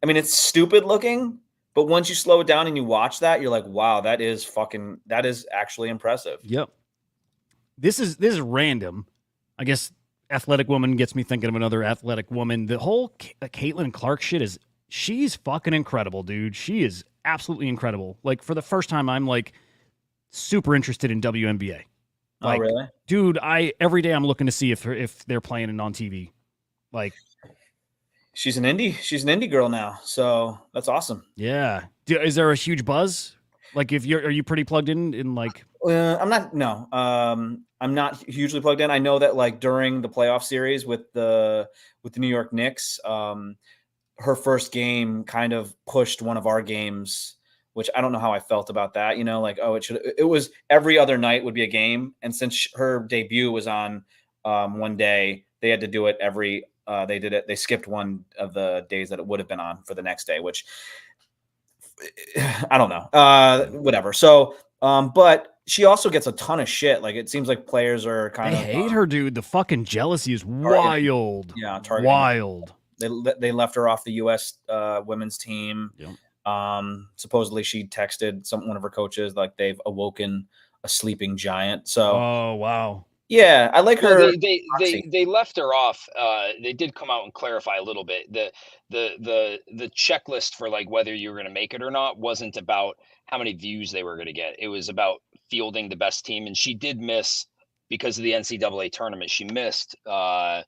it's stupid looking, but once you slow it down and you watch that, you're like, wow, that is actually impressive. Yep. This is random. I guess athletic woman gets me thinking of another athletic woman. The whole Caitlin Clark shit she's fucking incredible, dude. She is absolutely incredible. Like, for the first time, I'm like super interested in WNBA. Like, oh, really? Dude, every day I'm looking to see if they're playing it on TV. Like, she's an indie girl now, so that's awesome. Yeah. Is there a huge buzz? Like, are you pretty plugged in like? I'm not. No, I'm not hugely plugged in. I know that like during the playoff series with the New York Knicks, her first game kind of pushed one of our games, which I don't know how I felt about that. Like, oh, it was every other night would be a game, and since her debut was on one day, they had to do it every. They skipped one of the days that it would have been on for the next day, which I don't know. Whatever. So, but she also gets a ton of shit. Like, it seems like players are kind I of hate her, dude. The fucking jealousy is wild. Yeah, targeting. Wild. They left her off the U.S. Women's team. Yep. Supposedly she texted one of her coaches like they've awoken a sleeping giant. So, oh wow. Yeah, I like her. They left her off. They did come out and clarify a little bit. The checklist for like whether you were going to make it or not wasn't about how many views they were going to get. It was about fielding the best team. And she did miss, because of the NCAA tournament, she missed the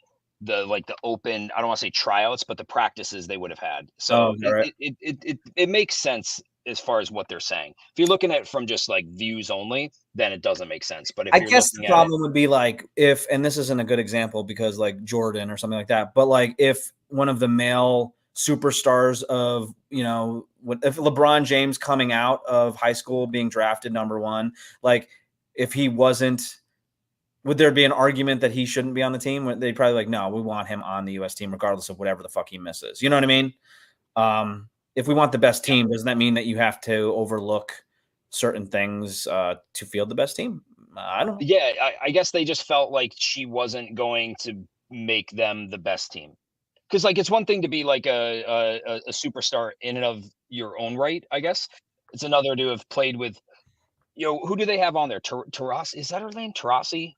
open, I don't want to say tryouts, but the practices they would have had. So it makes sense as far as what they're saying. If you're looking at it from just like views only, then it doesn't make sense. But if I you're guess the looking at problem would be like if, and this isn't a good example because like Jordan or something like that, but like if one of the male superstars of, you know, if LeBron James coming out of high school being drafted #1, like if he wasn't, would there be an argument that he shouldn't be on the team? They'd probably like, no, we want him on the U.S. team regardless of whatever the fuck he misses. You know what I mean? If we want the best team, doesn't that mean that you have to overlook certain things to field the best team? I don't know. Yeah, I guess they just felt like she wasn't going to make them the best team. Because like it's one thing to be like a superstar in and of your own right, I guess. It's another to have played with, you know, who do they have on there? Taurasi, is that her name? Taurasi?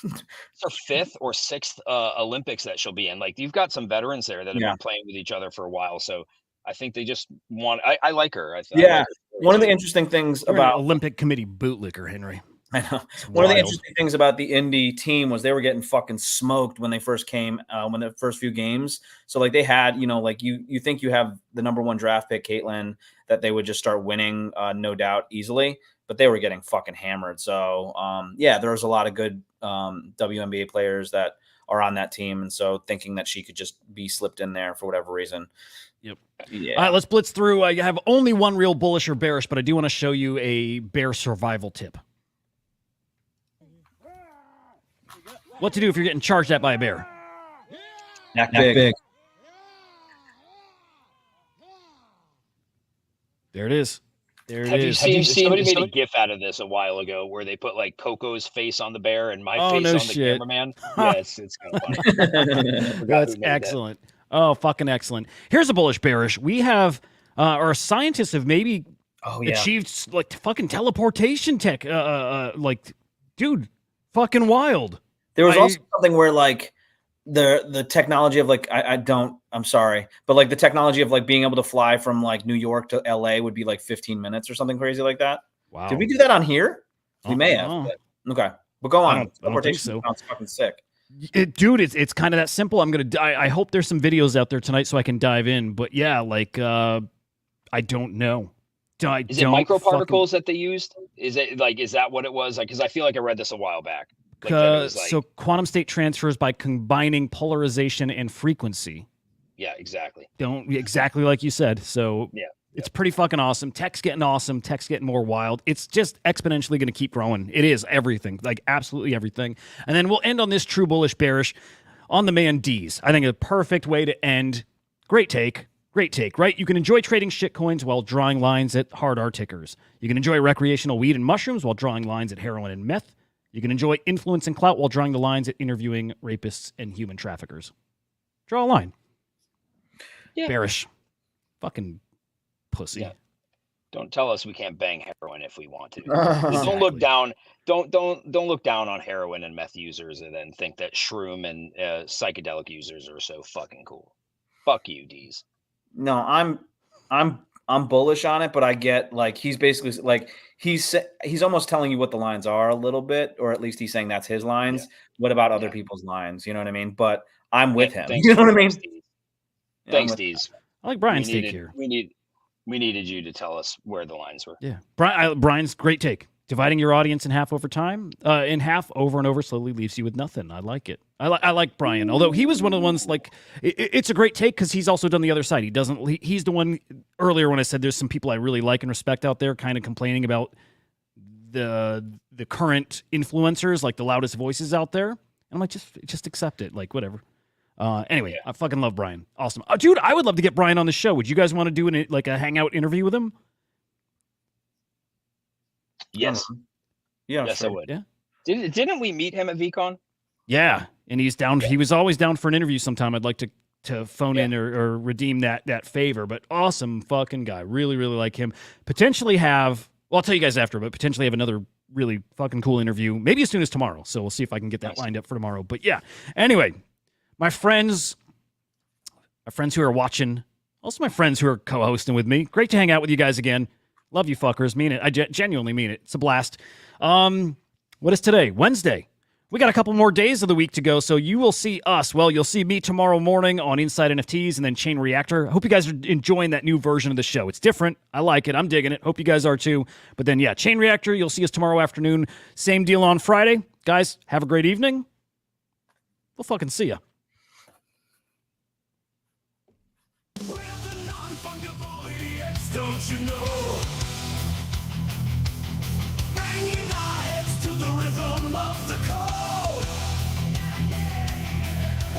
It's her 5th or 6th Olympics that she'll be in. Like you've got some veterans there that have been playing with each other for a while. So I think they just want. I like her. I like her. One of the interesting things You're about an Olympic committee bootlicker, Henry. I know. One of the interesting things about the Indy team was they were getting fucking smoked when they first came, when the first few games. So like they had, you know, like you think you have the #1 draft pick, Caitlin, that they would just start winning, no doubt, easily, but they were getting fucking hammered. So yeah, there was a lot of good WNBA players that are on that team, and so thinking that she could just be slipped in there for whatever reason. Yep. Yeah. All right, let's blitz through. I have only one real bullish or bearish, but I do want to show you a bear survival tip. What to do if you're getting charged at by a bear. Neck big. There it is. There it Have you is. seen somebody made a GIF out of this a while ago where they put like Coco's face on the bear and my face no on the shit. cameraman? Yeah, it's kind of funny. That's excellent. Oh, fucking excellent. Here's a bullish bearish. We have our scientists have maybe achieved like fucking teleportation tech. Like, dude, fucking wild. There was also something where like the technology of like I'm sorry, but like the technology of like being able to fly from like New York to LA would be like 15 minutes or something crazy like that. Wow. Did we do that on here? We may have. But, okay. But go on. I don't think so. Sounds fucking sick. Dude, it's kind of that simple. I hope there's some videos out there tonight so I can dive in. But yeah, like I don't know. Is it microparticles that they used? Is that what it was? Like, because I feel like I read this a while back. So quantum state transfers by combining polarization and frequency. Yeah, exactly. Exactly like you said. So yeah, it's pretty fucking awesome. Tech's getting awesome. Tech's getting more wild. It's just exponentially going to keep growing. It is everything, like absolutely everything. And then we'll end on this true bullish bearish on the man D's. I think a perfect way to end. Great take, right? You can enjoy trading shitcoins while drawing lines at hard R tickers. You can enjoy recreational weed and mushrooms while drawing lines at heroin and meth. You can enjoy influence and clout while drawing the lines at interviewing rapists and human traffickers. Draw a line. Yeah. Bearish. Fucking pussy. Yeah. Don't tell us we can't bang heroin if we want to. Don't look down. Don't look down on heroin and meth users and then think that shroom and psychedelic users are so fucking cool. Fuck you, D's. No, I'm bullish on it, but I get like he's basically like he's almost telling you what the lines are a little bit, or at least he's saying that's his lines. Yeah. What about other people's lines? You know what I mean? But I'm with him. You know what I mean? Thanks, Deez. I like Brian's take here. We needed you to tell us where the lines were. Yeah, Brian's great take. Dividing your audience in half over time, in half over and over, slowly leaves you with nothing. I like it. I like Brian, although he was one of the ones like it's a great take because he's also done the other side. He's the one earlier when I said there's some people I really like and respect out there, kind of complaining about the current influencers, like the loudest voices out there. And I'm like, just accept it, like whatever. Anyway, I fucking love Brian. Awesome, dude. I would love to get Brian on the show. Would you guys want to do a hangout interview with him? Yes. Yeah. Yes, sure. I would. Yeah. Didn't we meet him at VCon? Yeah, and he's down. Yeah. He was always down for an interview sometime. I'd like to phone in or redeem that favor. But awesome fucking guy. Really, really like him. Potentially have. Well, I'll tell you guys after. But potentially have another really fucking cool interview. Maybe as soon as tomorrow. So we'll see if I can get that lined up for tomorrow. But yeah. Anyway, my friends who are watching, also my friends who are co-hosting with me. Great to hang out with you guys again. Love you fuckers. Mean it. I genuinely mean it. It's a blast. What is today? Wednesday. We got a couple more days of the week to go, so you will see us. Well, you'll see me tomorrow morning on Inside NFTs and then Chain Reactor. I hope you guys are enjoying that new version of the show. It's different. I like it. I'm digging it. Hope you guys are too. But then, yeah, Chain Reactor, you'll see us tomorrow afternoon. Same deal on Friday. Guys, have a great evening. We'll fucking see ya. We're the non-fungible idiots, don't you know? Banging our heads to the rhythm of the code.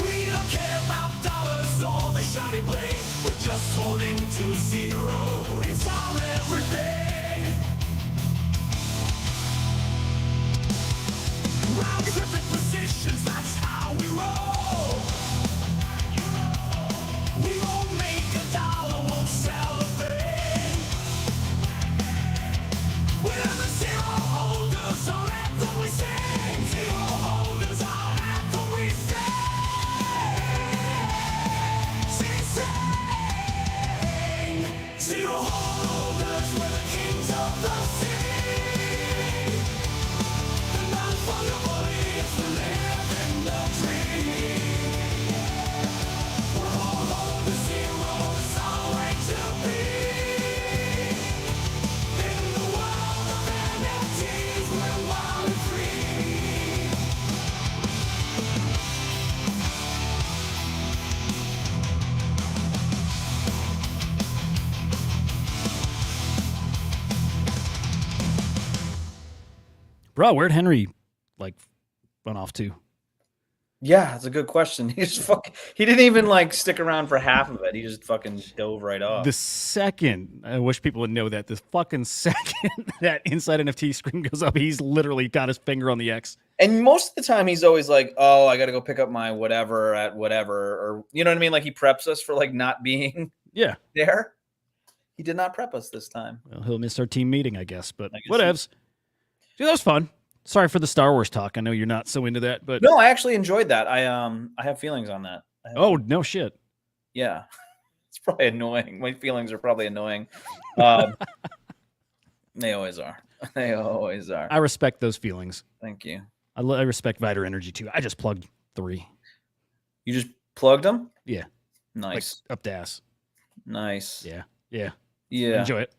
We don't care about dollars or the shiny blade. We're just holding to zero. It's our everything. Round triplet positions, that's how we roll. We won't make a dollar, won't sell a thing. We're the zero holders, our anthem we sing. Zero holders, our anthem we sing. Zero holders, we're the kings of the sea. The non-fungible idiots, we live in the dream. We're all on the zero, it's our way to be. In the world of NFTs, we're wild and free. Bro, where'd Henry, run off to? Yeah, that's a good question. He didn't even stick around for half of it. He just fucking dove right off. The second, I wish people would know that, the fucking second that Inside NFT screen goes up, he's literally got his finger on the X. And most of the time he's always like, oh, I got to go pick up my whatever at whatever. Or, you know what I mean? Like he preps us for not being there. He did not prep us this time. Well, he'll miss our team meeting, I guess, but I guess whatevs. Dude, that was fun. Sorry for the Star Wars talk. I know you're not so into that, but No, I actually enjoyed that. I have feelings on that. oh, no shit. Yeah. It's probably annoying. My feelings are probably annoying. They always are. They always are. I respect those feelings. Thank you. I respect Vital Energy too. I just plugged 3. You just plugged them? Yeah. Nice. Up to ass. Nice. Yeah. Yeah. Yeah. Enjoy it.